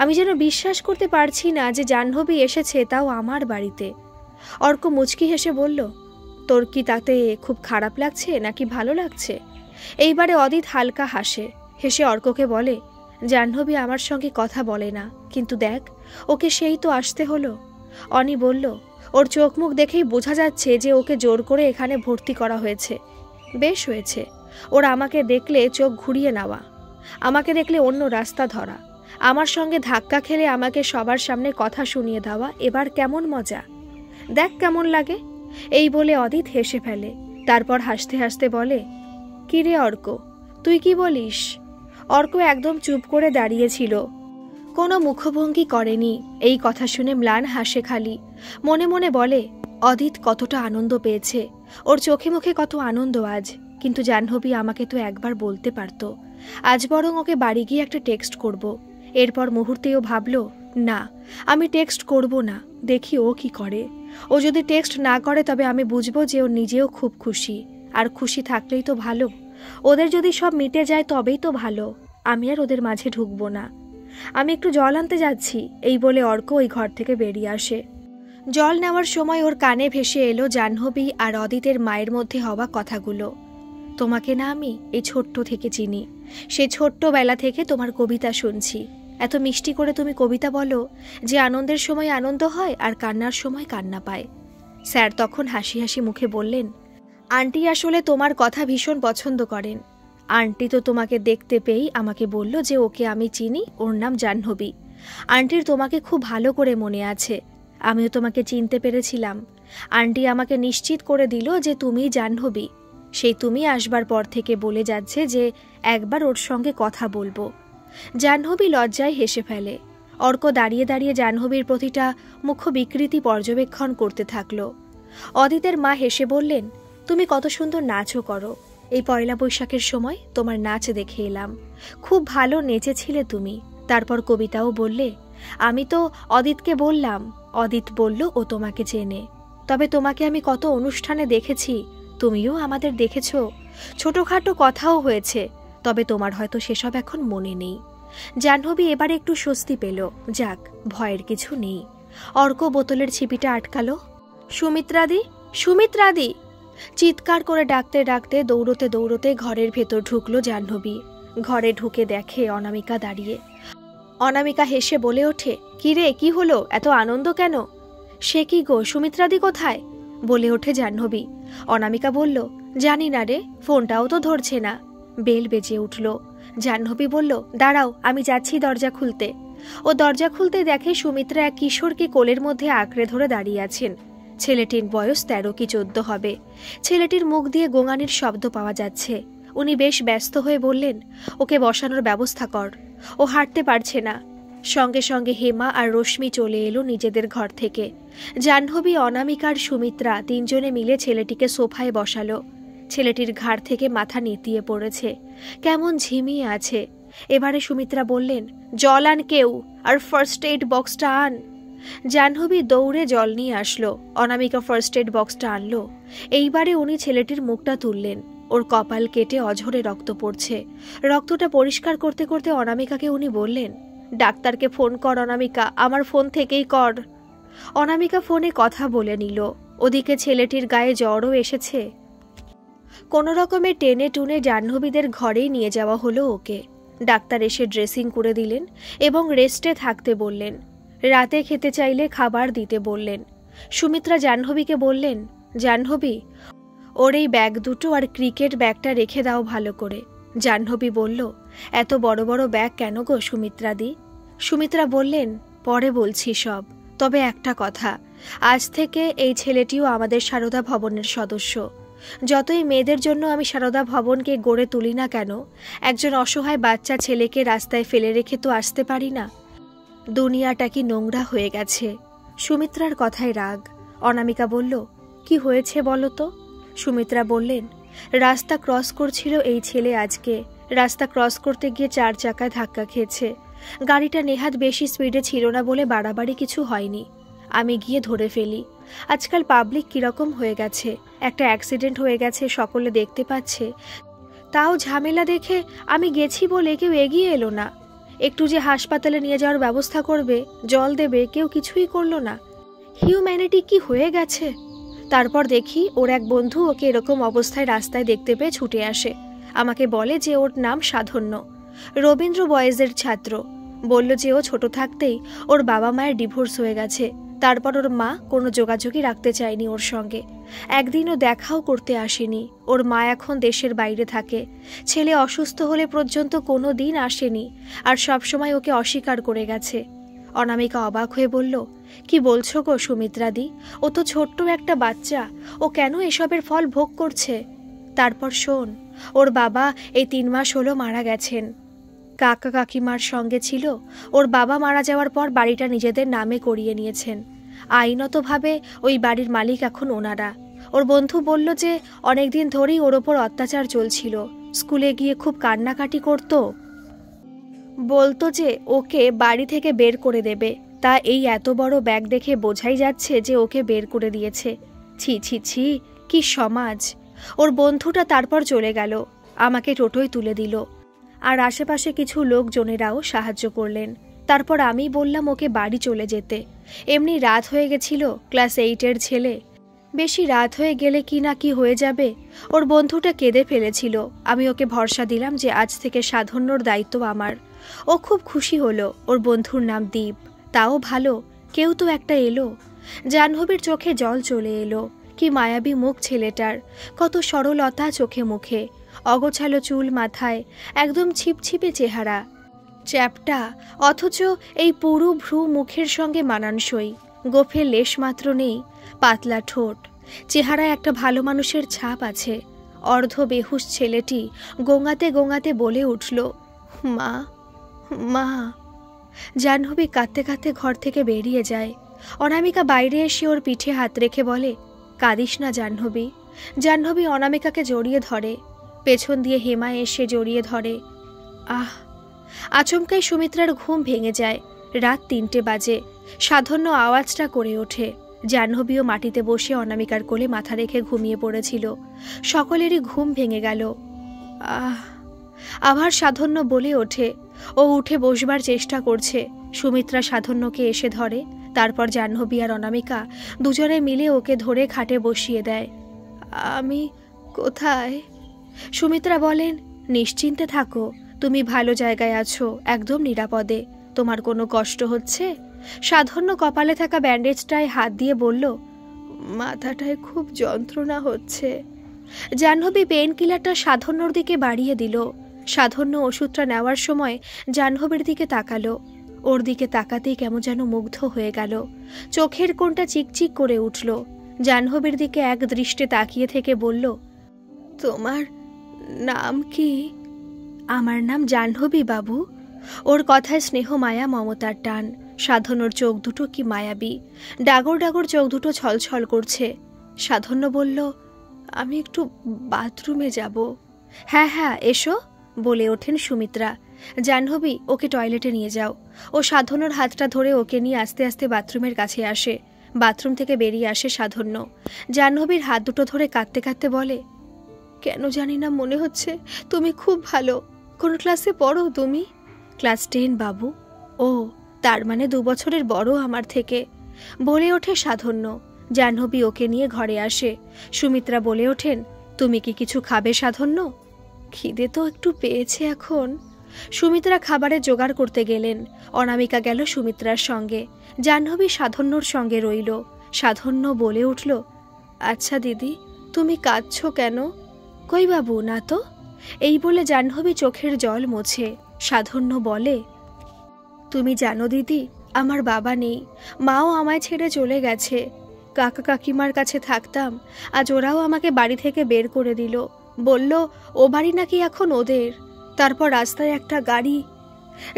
S1: আমি যেন বিশ্বাস করতে পারছি না যে জাহ্নবী এসেছে, তাও আমার বাড়িতে। অর্ক মুচকি হেসে বলল, তোর কি তাতে খুব খারাপ লাগছে নাকি ভালো লাগছে? এইবারে অদিত হালকা হাসে। হেসে অর্ককে বলে, জাহ্নবী আমার সঙ্গে কথা বলে না, কিন্তু দেখ ওকে সেই তো আসতে হলো। অনি বলল, ওর চোখ মুখ দেখেই বোঝা যাচ্ছে যে ওকে জোর করে এখানে ভর্তি করা হয়েছে। বেশ হয়েছে, ওর আমাকে দেখলে চোখ ঘুরিয়ে নেওয়া, আমাকে দেখলে অন্য রাস্তা ধরা, আমার সঙ্গে ধাক্কা খেলে আমাকে সবার সামনে কথা শুনিয়ে দেওয়া, এবার কেমন মজা, দেখ কেমন লাগে। এই বলে অদিত হেসে ফেলে। তারপর হাসতে হাসতে বলে, কিরে অর্ক, তুই কি বলিস? অর্ক একদম চুপ করে দাঁড়িয়েছিল, কোনো মুখভঙ্গি করেনি। এই কথা শুনে ম্লান হাসে খালি। মনে মনে বলে, অদিত কতটা আনন্দ পেয়েছে, ওর চোখে মুখে কত আনন্দ আজ। কিন্তু জাহ্নবী আমাকে তো একবার বলতে পারতো। আজ বরং ওকে বাড়ি গিয়ে একটা টেক্সট করব। এরপর মুহূর্তেও ভাবল, না, আমি টেক্সট করব না, দেখি ও কি করে। ও যদি টেক্সট না করে তবে আমি বুঝবো যে ও নিজেও খুব খুশি, আর খুশি থাকলেই তো ভালো। ওদের যদি সব মিটে যায় তবেই তো ভালো, আমি আর ওদের মাঝে ঢুকবো না। আমি একটু জল আনতে যাচ্ছি, এই বলে অর্ক ওই ঘর থেকে বেরিয়ে আসে। জল নেওয়ার সময় ওর কানে ভেসে এলো জাহ্নবী আর অদিতের মায়ের মধ্যে হওয়া কথাগুলো। তোমাকে না আমি এই ছোট্ট থেকে চিনি, সেই ছোট্টবেলা থেকে তোমার কবিতা শুনছি। এত মিষ্টি করে তুমি কবিতা বলো যে আনন্দের সময় আনন্দ হয় আর কান্নার সময় কান্না পায়। স্যার তখন হাসি হাসি মুখে বললেন, আন্টি আসলে তোমার কথা ভীষণ পছন্দ করেন। আন্টি তো তোমাকে দেখতে পেয়েই আমাকে বলল যে ওকে আমি চিনি, ওর নাম জাহ্নবী। আন্টির তোমাকে খুব ভালো করে মনে আছে, আমিও তোমাকে চিনতে পেরেছিলাম। আন্টি আমাকে নিশ্চিত করে দিল যে তুমিই জাহ্নবী। সেই তুমি আসবার পর থেকে বলে যাচ্ছে যে একবার ওর সঙ্গে কথা বলবো। জাহ্নবী লজ্জায় হেসে ফেলে। অর্ক দাঁড়িয়ে দাঁড়িয়ে জাহ্নবীর প্রতিটা মুখ বিকৃতি পর্যবেক্ষণ করতে থাকলো। অদিতের মা হেসে বললেন, তুমি কত সুন্দর নাচও করো। এই পয়লা বৈশাখের সময় তোমার নাচ দেখে এলাম, খুব ভালো নেচেছিলে তুমি। তারপর কবিতাও বললে। আমি তো অদিতকে বললাম, অদিত বলল ও তোমাকে চেনে। তবে তোমাকে আমি কত অনুষ্ঠানে দেখেছি, তুমিও আমাদের দেখেছ। ছোটখাটো কথাও হয়েছে, তবে তোমার হয়তো সেসব এখন মনে নেই। জাহ্নবী এবার একটু স্বস্তি পেল, যাক, ভয়ের কিছু নেই। অর্ক বোতলের ছিপিটা আটকালো। সুমিত্রাদি, সুমিত্রাদি চিৎকার করে ডাকতে ডাকতে দৌড়তে দৌড়তে ঘরের ভেতর ঢুকলো জাহ্নবী। ঘরে ঢুকে দেখে অনামিকা দাঁড়িয়ে। অনামিকা হেসে বলে ওঠে, কি রে, কি হলো, এত আনন্দ কেন? সে কি গো, সুমিত্রাদি কোথায়? বলে ওঠে জাহ্নবী। অনামিকা বলল, জানি না রে, ফোনটাও তো ধরছে না। বেল বেজে উঠল। জাহ্নবী বলল, দাঁড়াও, আমি যাচ্ছি দরজা খুলতে। ও দরজা খুলতে দেখে সুমিত্রা এক কিশোরকে কোলের মধ্যে আঁকড়ে ধরে দাঁড়িয়ে আছেন। ছেলেটির বয়স 13 কি 14 হবে। ছেলেটির মুখ দিয়ে গোঙানির শব্দ পাওয়া যাচ্ছে। উনি বেশ ব্যস্ত হয়ে বললেন, ওকে বসানোর ব্যবস্থা কর, ও হাঁটতে পারছে না। সঙ্গে সঙ্গে হেমা আর রশ্মি চলে এলো নিজেদের ঘর থেকে। জাহ্নবী, অনামিকার সুমিত্রা তিনজনে মিলে ছেলেটিকে সোফায় বসালো। ছেলেটির ঘাড় থেকে মাথা নেতিয়ে পড়েছে, কেমন ঝিমিয়ে আছে। এবারে সুমিত্রা বললেন, জল আন কেউ, আর ফার্স্ট এইড বক্সটা আন। জাহ্নবী দৌড়ে জল নিয়ে আসলো। অনামিকা ফার্স্ট এইড বক্সটা আনলো। এইবারে উনি ছেলেটির মুখটা তুললেন। ওর কপাল কেটে অঝরে রক্ত পড়ছে। রক্তটা পরিষ্কার করতে করতে অনামিকাকে উনি বললেন, ডাক্তারকে ফোন কর অনামিকা, আমার ফোন থেকেই কর। অনামিকা ফোনে কথা বলে নিল। ওদিকে ছেলেটির গায়ে জ্বরও এসেছে। কোনো রকমে টেনে টুনে জাহ্নবীদের ঘরেই নিয়ে যাওয়া হলো ওকে। ডাক্তার এসে ড্রেসিং করে দিলেন এবং রেস্টে থাকতে বললেন। রাতে খেতে চাইলে খাবার দিতে বললেন। সুমিত্রা জাহ্নবীকে বললেন, জাহ্নবী, ওর এই ব্যাগ দুটো আর ক্রিকেট ব্যাগটা রেখে দাও ভালো করে। জাহ্নবী বলল, এত বড় বড় ব্যাগ কেন গো সুমিত্রাদি? সুমিত্রা বললেন, পরে বলছি সব, তবে একটা কথা, আজ থেকে এই ছেলেটিও আমাদের সারদা ভবনের সদস্য। যতই মেয়েদের জন্য আমি সারদা ভবনকে গড়ে তুলি না কেন, একজন অসহায় বাচ্চা ছেলেকে রাস্তায় ফেলে রেখে তো আসতে পারি না। দুনিয়াটা কি নোংরা হয়ে গেছে। সুমিত্রার কথায় রাগ। অনামিকা বলল, কি হয়েছে বলো তো? সুমিত্রা বললেন, রাস্তা ক্রস করছিল এই ছেলে আজকে। রাস্তা ক্রস করতে গিয়ে 4 চাকায় ধাক্কা খেয়েছে। গাড়িটা নেহাত বেশি স্পিডে ছিল না বলে বাড়াবাড়ি কিছু হয়নি। আমি গিয়ে ধরে ফেলি। আজকাল পাবলিক কিরকম হয়ে গেছে, একটা অ্যাক্সিডেন্ট হয়ে গেছে, সকলে দেখতে পাচ্ছে, তাও ঝামেলা দেখে আমি গেছি বলে কেউ এগিয়ে এলো না। একটু যে হাসপাতালে নিয়ে যাওয়ার ব্যবস্থা করবে, জল দেবে, কেউ কিছুই করলো না। হিউম্যানিটি কি হয়ে গেছে। তারপর দেখি ওর এক বন্ধু ওকে এরকম অবস্থায় রাস্তায় দেখতে পেয়ে ছুটে আসে। আমাকে বলে যে ওর নাম সাধন্য, রবীন্দ্র বয়েজের ছাত্র। বলল যে ও ছোট থাকতেই ওর বাবা মায়ের ডিভোর্স হয়ে গেছে। তারপর ওর মা কোনো যোগাযোগই রাখতে চায়নি ওর সঙ্গে, একদিনও দেখাও করতে আসেনি। ওর মা এখন দেশের বাইরে থাকে। ছেলে অসুস্থ হলে পর্যন্ত কোনো দিন আসেনি, আর সবসময় ওকে অস্বীকার করে গেছে। অনামিকা অবাক হয়ে বলল, কি বলছো গো সুমিত্রাদি? ও তো ছোট্ট একটা বাচ্চা, ও কেন এসবের ফল ভোগ করছে? তারপর শোন, ওর বাবা এই 3 মাস হলো মারা গেছেন। কাকা কাকিমার সঙ্গে ছিল। ওর বাবা মারা যাওয়ার পর বাড়িটা নিজেদের নামে করিয়ে নিয়েছেন। আইনতভাবে ওই বাড়ির মালিক এখন ওনারা। ওর বন্ধু বলল যে অনেকদিন ধরেই ওর ওপর অত্যাচার চলছিল, স্কুলে গিয়ে খুব কান্নাকাটি করতো, বলতো যে ওকে বাড়ি থেকে বের করে দেবে। তা এই এত বড় ব্যাগ দেখে বোঝাই যাচ্ছে যে ওকে বের করে দিয়েছে। ছি ছি ছি, কি সমাজ। ওর বন্ধুটা তারপর চলে গেল, আমাকে টোটোয় তুলে দিল, আর আশেপাশে কিছু লোকজনেরাও সাহায্য করলেন। তারপর আমি বললাম ওকে বাড়ি চলে যেতে, এমনি রাত হয়ে গেছিল, ক্লাস 8-এর ছেলে, বেশি রাত হয়ে গেলে কি না কি হয়ে যাবে। ওর বন্ধুটা কেঁদে ফেলেছিল। আমি ওকে ভরসা দিলাম যে আজ থেকে সাধন্যর দায়িত্ব আমার। ও খুব খুশি হলো। ওর বন্ধুর নাম দীপ, তাও ভালো, কেউ তো একটা এলো। জাহ্নবীর চোখে জল চলে এলো। কি মায়াবী মুখ ছেলেটার, কত সরলতা চোখে মুখে, অগোছালো চুল মাথায়, একদম ছিপছিপে চেহারা, চ্যাপটা, অথচ এই পুরু ভ্রু মুখের সঙ্গে মানানসই। গোফে লেশ মাত্র নেই, পাতলা ঠোঁট, চেহারায় একটা ভালো মানুষের ছাপ আছে। অর্ধ বেহুশ ছেলেটি গোঙাতে গোঙাতে বলে উঠল, মা মা। জাহ্নবী কাঁদতে কাঁদতে ঘর থেকে বেরিয়ে যায়। অনামিকা বাইরে এসে ওর পিঠে হাত রেখে বলে, কাঁদিস না জাহ্নবী। জাহ্নবী অনামিকাকে জড়িয়ে ধরে, পেছন দিয়ে হেমা এসে জড়িয়ে ধরে। আহ! আচমকাই সুমিত্রার ঘুম ভেঙে যায়। রাত 3টে বাজে। সাধন্য আওয়াজটা করে ওঠে। জাহ্নবীও মাটিতে বসে অনামিকার কোলে মাথা রেখে ঘুমিয়ে পড়েছিল। সকলেরই ঘুম ভেঙে গেল। আহ! আবার সাধন্য বলে ওঠে। ও উঠে বসবার চেষ্টা করছে। সুমিত্রা সাধন্যকে এসে ধরে। তারপর জাহ্নবী আর অনামিকা দুজনে মিলে ওকে ধরে খাটে বসিয়ে দেয়। আমি কোথায়? সুমিত্রা বলেন, নিশ্চিন্তে থাকো, তুমি ভালো জায়গায় আছো, একদম নিরাপদে। তোমার কোনো কষ্ট হচ্ছে? সাধন্য কপালে থাকা ব্যান্ডেজটায় হাত দিয়ে বলল, মাথাটায় খুব যন্ত্রণা হচ্ছে। জাহ্নবী পেন কিলারটা সাধন্যর দিকে বাড়িয়ে দিল। সাধন্য ওষুধটা নেওয়ার সময় জাহ্নবীর দিকে তাকালো। ওর দিকে তাকাতেই কেমন যেন মুগ্ধ হয়ে গেল। চোখের কোণটা চিকচিক করে উঠল। জাহ্নবীর দিকে এক দৃষ্টে তাকিয়ে থেকে বলল, তোমার নাম কি? আমার নাম জাহ্নবী বাবু। ওর কথায় স্নেহ, মায়া, মমতার টান। সাধন্যর চোখ দুটো কি মায়াবী, ডাগর ডাগর চোখ দুটো ছলছল করছে। সাধন্য বলল, আমি একটু বাথরুমে যাব। হ্যাঁ হ্যাঁ, এসো, বলে ওঠেন সুমিত্রা। জাহ্নবী, ওকে টয়লেটে নিয়ে যাও। ও সাধন্যর হাতটা ধরে ওকে নিয়ে আস্তে আস্তে বাথরুমের কাছে আসে। বাথরুম থেকে বেরিয়ে আসে সাধন্য। জাহ্নবীর হাত দুটো ধরে কাঁদতে কাঁদতে বলে, কেন জানি না মনে হচ্ছে তুমি খুব ভালো। কোন ক্লাসে পড়ো তুমি? ক্লাস 10 বাবু। ও, তার মানে 2 বছরের বড় আমার থেকে, বলে ওঠে সাধন্য। জাহ্নবী ওকে নিয়ে ঘরে আসে। সুমিত্রা বলে ওঠেন, তুমি কি কিছু খাবে সাধন্য? খিদে তো একটু পেয়েছে এখন। সুমিত্রা খাবারের জোগাড় করতে গেলেন। অনামিকা গেল সুমিত্রার সঙ্গে। জাহ্নবী সাধন্যর সঙ্গে রইল। সাধন্য বলে উঠল, আচ্ছা দিদি, তুমি কাঁদছো কেন? কই বাবু, না তো। এই বলে জাহ্নবী চোখের জল মোছে। সাধন্য বলে, তুমি জানো দিদি, আমার বাবা নেই, মাও আমায় ছেড়ে চলে গেছে। কাকা কাকিমার কাছে থাকতাম, আজ ওরাও আমাকে বাড়ি থেকে বের করে দিল। বলল ও বাড়ি নাকি এখন ওদের। তারপর রাস্তায় একটা গাড়ি।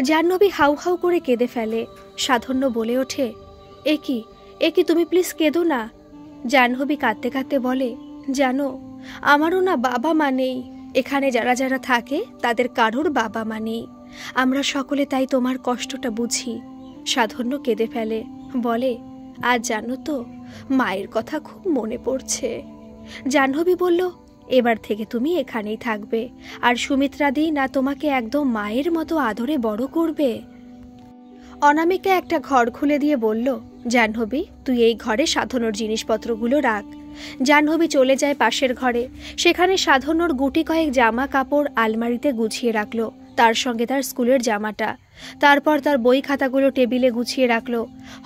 S1: জাহ্নবী হাউ হাউ করে কেঁদে ফেলে। সাধন্য বলে ওঠে, এ কি তুমি প্লিজ কেঁদো না। জাহ্নবী কাঁদতে কাঁদতে বলে, জানো, আমারও না বাবা মা নেই। এখানে যারা যারা থাকে তাদের কারোর বাবা মা নেই। আমরা সকলে তাই তোমার কষ্টটা বুঝি। সাধন্য কেঁদে ফেলে, বলে, আজ জানো তো, মায়ের কথা খুব মনে পড়ছে। জাহ্নবী বলল, এবার থেকে তুমি এখানেই থাকবে, আর সুমিত্রাদি না তোমাকে একদম মায়ের মতো আদরে বড় করবে। অনামিকা একটা ঘর খুলে দিয়ে বলল, জাহ্নবী, তুই এই ঘরে সাধন্যর জিনিসপত্রগুলো রাখ। জাহ্নবী চলে যায় পাশের ঘরে। সেখানে সাধন্যর গুটি কয়েক জামা কাপড় আলমারিতে গুছিয়ে রাখল, তার সঙ্গে তার স্কুলের জামাটা। তারপর তার বই খাতাগুলো টেবিলে গুছিয়ে রাখল।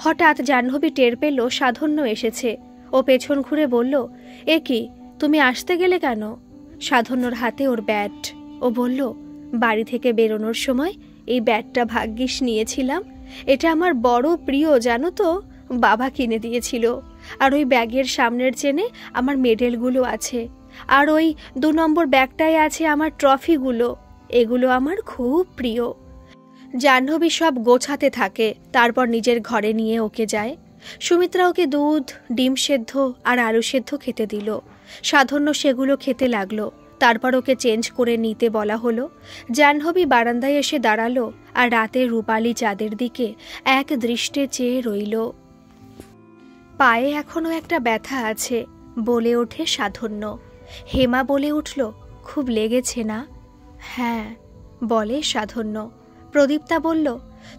S1: হঠাৎ জাহ্নবী টের পেল সাধন্য এসেছে। ও পেছন ঘুরে বলল, এ কি, তুমি আসতে গেলে কেন? সাধন্যর হাতে ওর ব্যাট। ও বলল, বাড়ি থেকে বেরোনোর সময় এই ব্যাটটা ভাগ্যিস নিয়েছিলাম। এটা আমার বড় প্রিয়, জানো তো, বাবা কিনে দিয়েছিল। আর ওই ব্যাগের সামনের চেনে আমার মেডেলগুলো আছে, আর ওই 2 নম্বর ব্যাগটায় আছে আমার ট্রফিগুলো। এগুলো আমার খুব প্রিয়। জাহ্নবী সব গোছাতে থাকে, তারপর নিজের ঘরে নিয়ে ওকে যায়। সুমিত্রা ওকে দুধ, ডিম সেদ্ধ আর আলু সেদ্ধ খেতে দিল। সাধন্য সেগুলো খেতে লাগলো। তারপর ওকে চেঞ্জ করে নিতে বলা হলো। জাহ্নবী বারান্দায় এসে দাঁড়ালো আর রাতে রূপালী চাঁদের দিকে এক দৃষ্টে চেয়ে রইল। পায়ে এখনো একটা ব্যথা আছে, বলে ওঠে সাধন্য। হেমা বলে উঠল, খুব লেগেছে না? হ্যাঁ, বলে সাধন্য। প্রদীপ্তা বলল,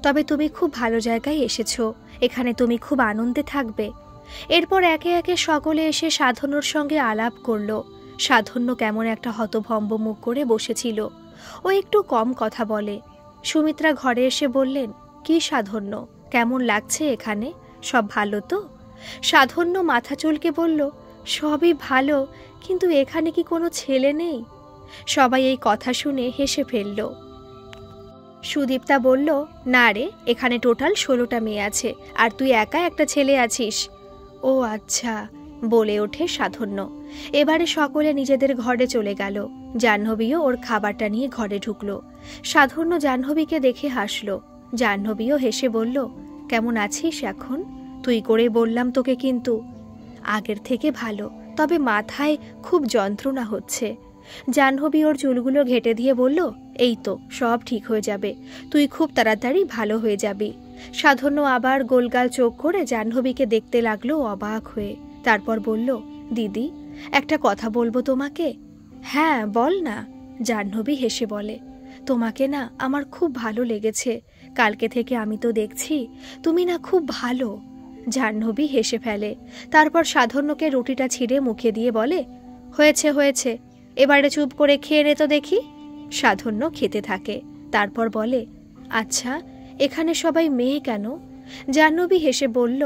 S1: তবে তুমি খুব ভালো জায়গায় এসেছো, এখানে তুমি খুব আনন্দে থাকবে। এরপর একে একে সকলে এসে সাধন্যর সঙ্গে আলাপ করল। সাধন্য কেমন একটা হতভম্ব মুখ করে বসেছিল। ও একটু কম কথা বলে। সুমিত্রা ঘরে এসে বললেন, কি সাধন্য, কেমন লাগছে এখানে? সব ভালো তো? সাধন্য মাথা চুলকে বলল, সবই ভালো, কিন্তু এখানে কি কোনো ছেলে নেই? সবাই এই কথা শুনে হেসে ফেলল। সুদীপ্তা বলল, না রে, এখানে টোটাল 16টা মেয়ে আছে, আর তুই একা একটা ছেলে আছিস। ও আচ্ছা, বলে ওঠে সাধন্য। এবারে সকলে নিজেদের ঘরে চলে গেল। জাহ্নবীও ওর খাবারটা নিয়ে ঘরে ঢুকলো। সাধন্য জাহ্নবীকে দেখে হাসল। জাহ্নবীও হেসে বলল, কেমন আছিস এখন? তুই করে বললাম তোকে, কিন্তু আগের থেকে ভালো, তবে মাথায় খুব যন্ত্রণা হচ্ছে। জাহ্নবী ওর চুলগুলো ঘেটে দিয়ে বলল, এই তো সব ঠিক হয়ে যাবে, তুই খুব তাড়াতাড়ি ভালো হয়ে যাবি। সাধন্য আবার গোলগাল চোখ করে জাহ্নবীকে দেখতে লাগলো অবাক হয়ে। তারপর বলল, দিদি, একটা কথা বলবো তোমাকে। হ্যাঁ, বল না, জাহ্নবী হেসে বলে। তোমাকে না আমার খুব ভালো লেগেছে, কালকে থেকে আমি তো দেখছি তুমি না খুব ভালো। জাহ্নবী হেসে ফেলে। তারপর সাধন্যকে রুটিটা ছিঁড়ে মুখে দিয়ে বলে, হয়েছে হয়েছে, এবারে চুপ করে খেয়ে নে তো দেখি। সাধন্য খেতে থাকে। তারপর বলে, আচ্ছা, এখানে সবাই মেয়ে কেন? জাহ্নবী হেসে বলল,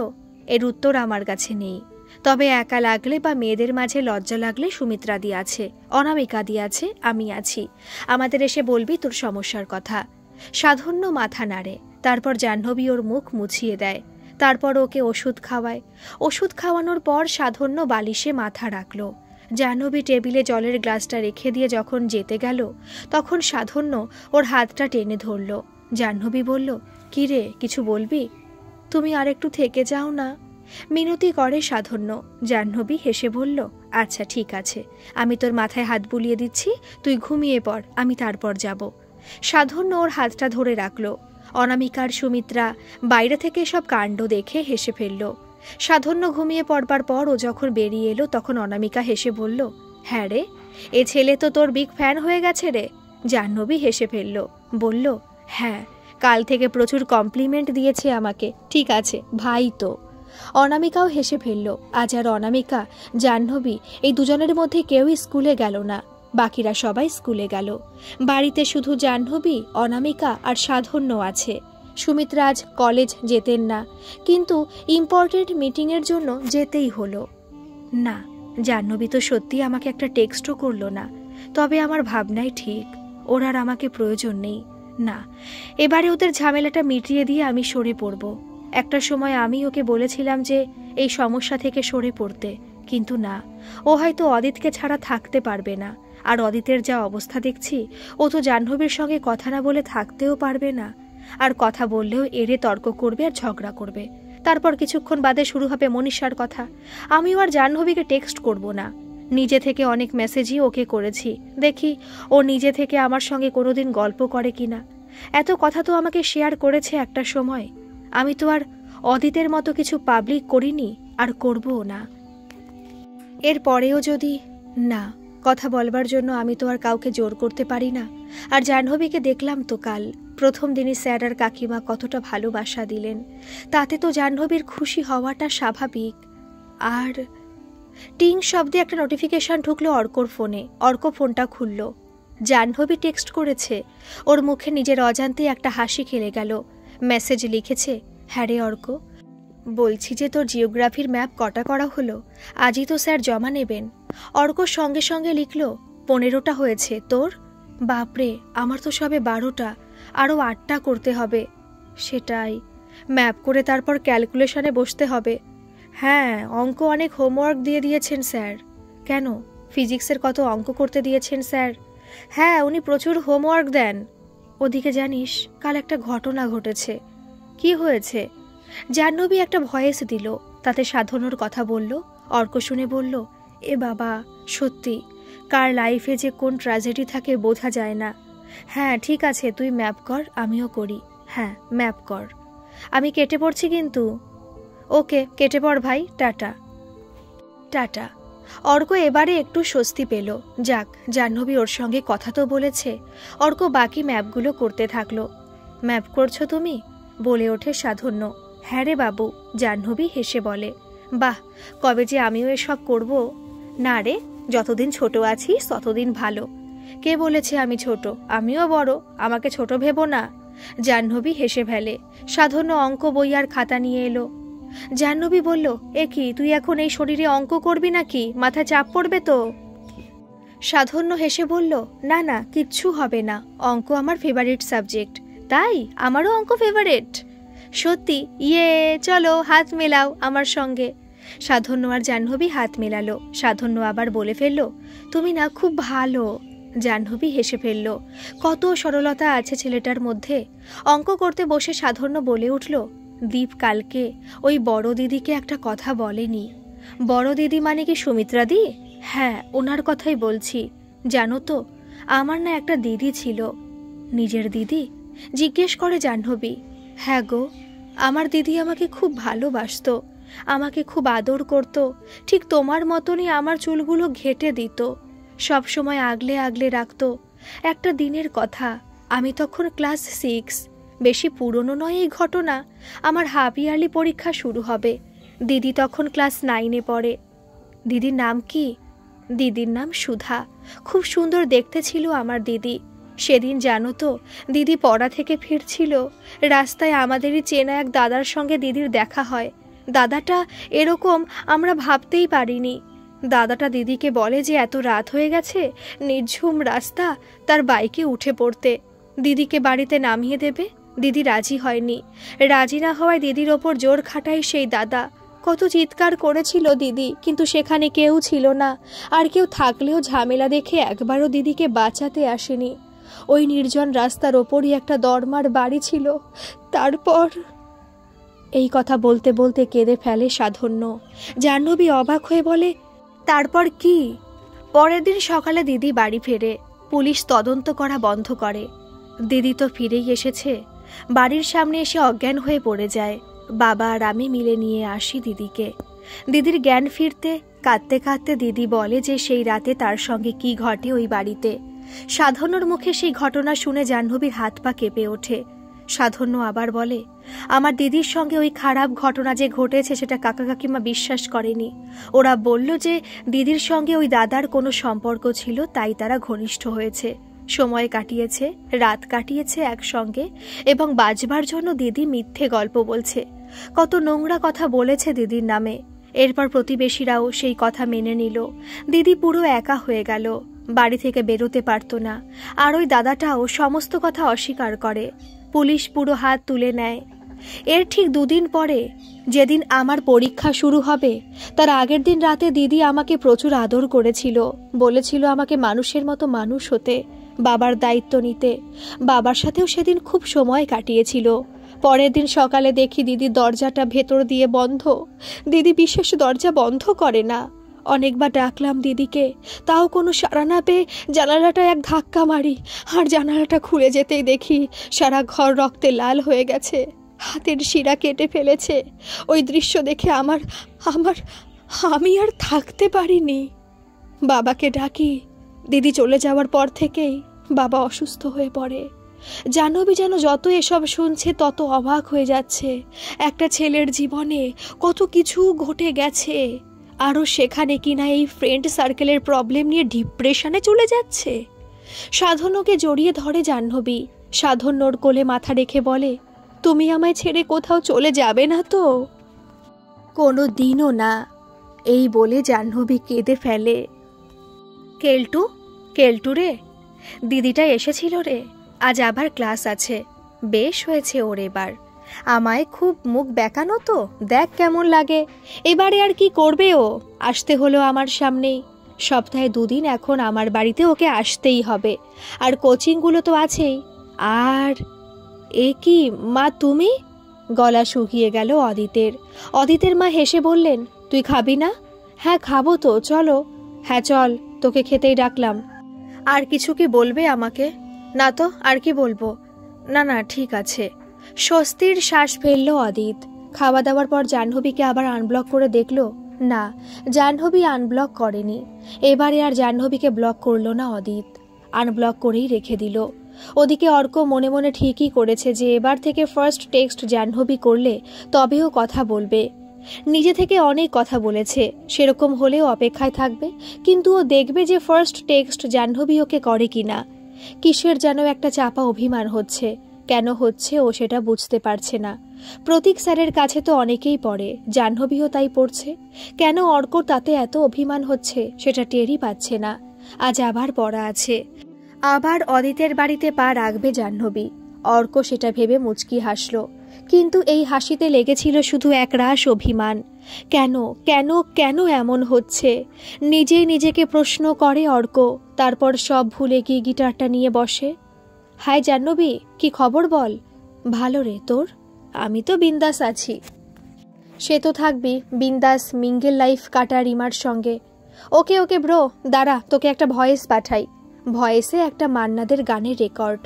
S1: এর উত্তর আমার কাছে নেই, তবে একা লাগলে বা মেয়েদের মাঝে লজ্জা লাগলে সুমিত্রা দি আছে, অনামিকা দি আছে, আমি আছি, আমাদের এসে বলবি তোর সমস্যার কথা। সাধন্য মাথা নাড়ে। তারপর জাহ্নবী ওর মুখ মুছিয়ে দেয়। তারপর ওকে ওষুধ খাওয়ায়। ওষুধ খাওয়ানোর পর সাধন্য বালিশে মাথা রাখল। জাহ্নবী টেবিলে জলের গ্লাসটা রেখে দিয়ে যখন যেতে গেল, তখন সাধন্য ওর হাতটা টেনে ধরল। জাহ্নবী বলল, কি রে, কিছু বলবি? তুমি আর একটু থেকে যাও না, মিনতি করে সাধন্য। জাহ্নবী হেসে বলল, আচ্ছা ঠিক আছে, আমি তোর মাথায় হাত বুলিয়ে দিচ্ছি, তুই ঘুমিয়ে পড়, আমি তারপর যাব। সাধন্য ওর হাতটা ধরে রাখল। অনামিকার সুমিত্রা বাইরে থেকে সব কাণ্ড দেখে হেসে ফেলল। সাধন্য ঘুমিয়ে পড়বার পর ও যখন বেরিয়ে এলো, তখন অনামিকা হেসে বলল, হ্যাঁ রে, এ ছেলে তো তোর বিগ ফ্যান হয়ে গেছে রে। জাহ্নবী হেসে ফেলল, বলল, হ্যাঁ, কাল থেকে প্রচুর কমপ্লিমেন্ট দিয়েছে আমাকে, ঠিক আছে, ভাই তো। অনামিকাও হেসে ফেলল। আজ আর অনামিকা, জাহ্নবী, এই দুজনের মধ্যে কেউই স্কুলে গেল না। বাকিরা সবাই স্কুলে গেল। বাড়িতে শুধু জাহ্নবী, অনামিকা আর সাধন্য আছে। সুমিত্রা আজ কলেজ যেতেন না, কিন্তু ইম্পর্টেন্ট মিটিংয়ের জন্য যেতেই হলো। না, জাহ্নবী তো সত্যি আমাকে একটা টেক্সটও করলো না। তবে আমার ভাবনাই ঠিক, ওর আর আমাকে প্রয়োজন নেই। না, এবারে ওদের ঝামেলাটা মিটিয়ে দিয়ে আমি সরে পড়ব। একটা সময় আমি ওকে বলেছিলাম যে এই সমস্যা থেকে সরে পড়তে, কিন্তু না, ও হয়তো অদিতকে ছাড়া থাকতে পারবে না। আর অদিতের যা অবস্থা দেখছি, ও তো জাহ্নবীর সঙ্গে কথা না বলে থাকতেও পারবে না। আর কথা বললেও এড়ে তর্ক করবে আর ঝগড়া করবে। তারপর কিছুক্ষণ বাদে শুরু হবে মনীষার কথা। আমিও আর জাহ্নবীকে টেক্সট করব না। নিজে থেকে অনেক মেসেজই ওকে করেছি, দেখি ও নিজে থেকে আমার সঙ্গে কোনোদিন গল্প করে কিনা। এত কথা তো আমাকে শেয়ার করেছে একটা সময়। আমি তো আর অদিতের মতো কিছু পাবলিক করিনি, আর করবও না। এর পরেও যদি না, কথা বলবার জন্য আমি তো আর কাউকে জোর করতে পারি না। আর জাহ্নবীকে দেখলাম তো কাল, প্রথম দিনই স্যার আর কাকিমা কতটা ভালোবাসা দিলেন, তাতে তো জাহ্নবীর খুশি হওয়াটা স্বাভাবিক। আর টিং শব্দে একটা নোটিফিকেশন ঢুকলো অর্কর ফোনে। অর্ক ফোনটা খুলল। জাহ্নবী টেক্সট করেছে। ওর মুখে নিজের অজান্তে একটা হাসি খেলে গেল। মেসেজ লিখেছে, হ্যাঁ রে অর্ক, বলছি যে তোর জিওগ্রাফির ম্যাপ কটা করা হলো? আজই তো স্যার জমা নেবেন। অর্ক সঙ্গে সঙ্গে লিখল, 15টা হয়েছে। তোর? বাপরে, আমার তো সবে 12টা, আরও 8টা করতে হবে। সেটাই, ম্যাপ করে তারপর ক্যালকুলেশনে বসতে হবে। হ্যাঁ, অঙ্ক অনেক হোমওয়ার্ক দিয়ে দিয়েছেন স্যার। কেন, ফিজিক্সের কত অঙ্ক করতে দিয়েছেন স্যার? হ্যাঁ, উনি প্রচুর হোমওয়ার্ক দেন। ওদিকে জানিস, কাল একটা ঘটনা ঘটেছে। কি হয়েছে? জাহ্নবী একটা ভয়েস দিল, তাতে সাধনুর কথা বলল। অর্ক শুনে বলল, এ বাবা, সত্যি কার লাইফে যে কোন ট্র্যাজেডি থাকে বোঝা যায় না। হ্যাঁ ঠিক আছে, তুই ম্যাপ কর, আমিও করি। হ্যাঁ ম্যাপ কর। আমি কেটে পড়ছি কিন্তু। ওকে কেটে পড় ভাই, টাটা। টাটা। অর্ক এবারে একটু স্বস্তি পেল। যাক, জাহ্নবী ওর সঙ্গে কথা তো বলেছে। অর্ক বাকি ম্যাপগুলো করতে থাকলো। ম্যাপ করছো তুমি? বলে ওঠে সাধন্য। হ্যাঁ রে বাবু, জাহ্নবী হেসে বলে। বাহ, কবে যে আমিও এসব করব। না রে, যতদিন ছোট আছিস ততদিন ভালো। কে বলেছে আমি ছোট? আমিও বড়, আমাকে ছোট ভেবো না। জাহ্নবী হেসে ফেলে। সাধন্য অঙ্ক বই আর খাতা নিয়ে এলো। জাহ্নবী বলল, এ কি, তুই এখন এই শরীরে অঙ্ক করবি নাকি? মাথায় চাপ পড়বে তো। সাধন্য হেসে বলল, না না, কিচ্ছু হবে না, অঙ্ক আমার ফেভারিট সাবজেক্ট। তাই? আমারও অঙ্ক ফেভারিট। সত্যি? ইয়ে, চলো হাত মেলাও আমার সঙ্গে। সাধন্য আর জাহ্নবী হাত মেলালো। সাধন্য আবার বলে ফেলল, তুমি না খুব ভালো। জাহ্নবী হেসে ফেলল। কত সরলতা আছে ছেলেটার মধ্যে। অঙ্ক করতে বসে সাধন্য বলে উঠল, দীপ কালকে ওই বড় দিদিকে একটা কথা বলেনি। বড় দিদি মানে কি সুমিত্রা দি? হ্যাঁ, ওনার কথাই বলছি। জানো তো, আমার না একটা দিদি ছিল। নিজের দিদি? জিজ্ঞেস করে জাহ্নবী। হ্যাঁ গো, আমার দিদি আমাকে খুব ভালোবাসতো, আমাকে খুব আদর করত। ঠিক তোমার মতনই আমার চুলগুলো ঘেটে দিত, সব সময় আগলে আগলে রাখত। একটা দিনের কথা, আমি তখন ক্লাস 6, বেশি পুরনো নয় এই ঘটনা। আমার হাফ ইয়ারলি পরীক্ষা শুরু হবে। দিদি তখন ক্লাস 9-এ পড়ে। দিদির নাম কি? দিদির নাম সুধা। খুব সুন্দর দেখতে ছিল আমার দিদি। সেদিন জানো তো, দিদি পড়া থেকে ফিরছিল, রাস্তায় আমাদেরই চেনা এক দাদার সঙ্গে দিদির দেখা হয়। দাদাটা এরকম আমরা ভাবতেই পারিনি। দাদাটা দিদিকে বলে যে এত রাত হয়ে গেছে, নির্ঝুম রাস্তা, তার বাইকে উঠে পড়তে, দিদিকে বাড়িতে নামিয়ে দেবে। দিদি রাজি হয়নি। রাজি না হওয়ায় দিদির ওপর জোর খাটায় সেই দাদা। কত চিৎকার করেছিল দিদি, কিন্তু সেখানে কেউ ছিল না। আর কেউ থাকলেও ঝামেলা দেখে একবারও দিদিকে বাঁচাতে আসেনি। ওই নির্জন রাস্তার ওপরই একটা দরমার বাড়ি ছিল। তারপর... এই কথা বলতে বলতে কেঁদে ফেলে সাধন্য। জাহ্নবী অবাক হয়ে বলে, তারপর কি? পরের দিন সকালে দিদি বাড়ি ফেরে। পুলিশ তদন্ত করা বন্ধ করে। দিদি তো ফিরেই এসেছে। বাড়ির সামনে এসে অজ্ঞান হয়ে পড়ে যায়। বাবা আর আমি মিলে নিয়ে আসি দিদিকে। দিদির জ্ঞান ফিরতে কাঁদতে কাঁদতে দিদি বলে যে সেই রাতে তার সঙ্গে কি ঘটে ওই বাড়িতে। সাধন্যর মুখে সেই ঘটনা শুনে জাহ্নবীর হাত পা কেঁপে ওঠে। সাধন্য আবার বলে, আমার দিদির সঙ্গে ওই খারাপ ঘটনা যে ঘটেছে সেটা কাকা কাকিমা বিশ্বাস করেনি। ওরা বলল যে দিদির সঙ্গে ওই দাদার কোনো সম্পর্ক ছিল, তাই তারা ঘনিষ্ঠ হয়েছে, সময় কাটিয়েছে, রাত কাটিয়েছে একসঙ্গে, এবং বাজবার জন্য দিদি মিথ্যে গল্প বলছে। কত নোংরা কথা বলেছে দিদির নামে। এরপর প্রতিবেশীরাও সেই কথা মেনে নিল। দিদি পুরো একা হয়ে গেল, বাড়ি থেকে বেরোতে পারত না। আর ওই দাদাটাও সমস্ত কথা অস্বীকার করে। পুলিশ পুরো হাত তুলে নেয়। এর ঠিক 2 দিন পরে, যেদিন আমার পরীক্ষা শুরু হবে, তার আগের দিন রাতে দিদি আমাকে প্রচুর আদর করেছিল। বলেছিল আমাকে মানুষের মতো মানুষ হতে, বাবার দায়িত্ব নিতে। বাবার সাথেও সেদিন খুব সময় কাটিয়েছিল। পরের দিন সকালে দেখি দিদির দরজাটা ভেতর দিয়ে বন্ধ। দিদি বিশেষ দরজা বন্ধ করে না। অনেকবার ডাকলাম দিদিকে, তাও কোনো সাড়া না পেয়ে জানালাটা এক ধাক্কা মারি, আর জানালাটা খুলে যেতেই দেখি সারা ঘর রক্তে লাল হয়ে গেছে, হাতের শিরা কেটে ফেলেছে। ওই দৃশ্য দেখে আমি আর থাকতে পারিনি। বাবাকে ডাকি। দিদি চলে যাওয়ার পর থেকেই বাবা অসুস্থ হয়ে পড়ে। জাহ্নবী যেন যত এসব শুনছে তত অবাক হয়ে যাচ্ছে। একটা ছেলের জীবনে কত কিছু ঘটে গেছে, আরও সেখানে কিনা এই ফ্রেন্ড সার্কেলের প্রবলেম নিয়ে ডিপ্রেশনে চলে যাচ্ছে। সাধন্যকে জড়িয়ে ধরে জাহ্নবী। সাধন্যর কোলে মাথা রেখে বলে, তুমি আমায় ছেড়ে কোথাও চলে যাবে না তো? কোনো দিনও না। এই বলে জাহ্নবী কেঁদে ফেলে। কেলটু রে, দিদিটা এসেছিল রে, আজ আবার ক্লাস আছে। বেশ হয়েছে ওর এবার। আমায় খুব মুখ বেঁকানো তো, দেখ কেমন লাগে। এবারে আর কি করবে ও, আসতে হলো আমার সামনেই। সপ্তাহে 2 দিন এখন আমার বাড়িতে ওকে আসতেই হবে। আর কোচিংগুলো তো আছেই। আর এ কি মা, তুমি? গলা শুকিয়ে গেল অদিতের। অদিতের মা হেসে বললেন, তুই খাবি না? হ্যাঁ খাবো তো, চলো। হ্যাঁ চল, তোকে খেতেই ডাকলাম। আর কিছু কি বলবে আমাকে? না তো, আর কি বলবো? না না ঠিক আছে। স্বস্তির শ্বাস ফেলল অদিত। খাওয়া দাওয়ার পর জাহ্নবীকে আবার আনব্লক করে দেখল। না, জাহ্নবী আনব্লক করেনি। এবারে আর জাহ্নবীকে ব্লক করল না অদিত, আনব্লক করেই রেখে দিল। ওদিকে অর্ক মনে মনে ঠিকই করেছে যে এবার থেকে ফার্স্ট টেক্সট জাহ্নবী করলে তবেও কথা বলবে। নিজে থেকে অনেক কথা বলেছে, সেরকম হলেও অপেক্ষায় থাকবে, কিন্তু ও দেখবে যে ফার্স্ট টেক্সট জাহ্নবী ওকে করে কিনা। কিসের যেন একটা চাপা অভিমান হচ্ছে, কেন হচ্ছে ও সেটা বুঝতে পারছে না। প্রতীক স্যারের কাছে তো অনেকেই পড়ে, জাহ্নবীও তাই পড়ছে, কেন অর্ক তাতে এত অভিমান হচ্ছে সেটা টেরই পাচ্ছে না। আজ আবার পড়া আছে, আবার অদিতের বাড়িতে পা রাখবে জাহ্নবী। অর্ক সেটা ভেবে মুচকি হাসল, কিন্তু এই হাসিতে লেগেছিল শুধু একরাশ অভিমান। কেন কেন কেন এমন হচ্ছে? নিজেই নিজেকে প্রশ্ন করে অর্ক, তারপর সব ভুলে গিয়ে গিটারটা নিয়ে বসে। হাই জাহ্নবী, কি খবর বল? ভালো রে, তোর? আমি তো বিন্দাস আছি। সে তো থাকবি, বিন্দাস মিঙ্গেল লাইফ কাটা রিমার সঙ্গে। ওকে ওকে ব্রো, দাঁড়া তোকে একটা ভয়েস পাঠাই। ভয়েসে একটা মান্নাদের গানের রেকর্ড,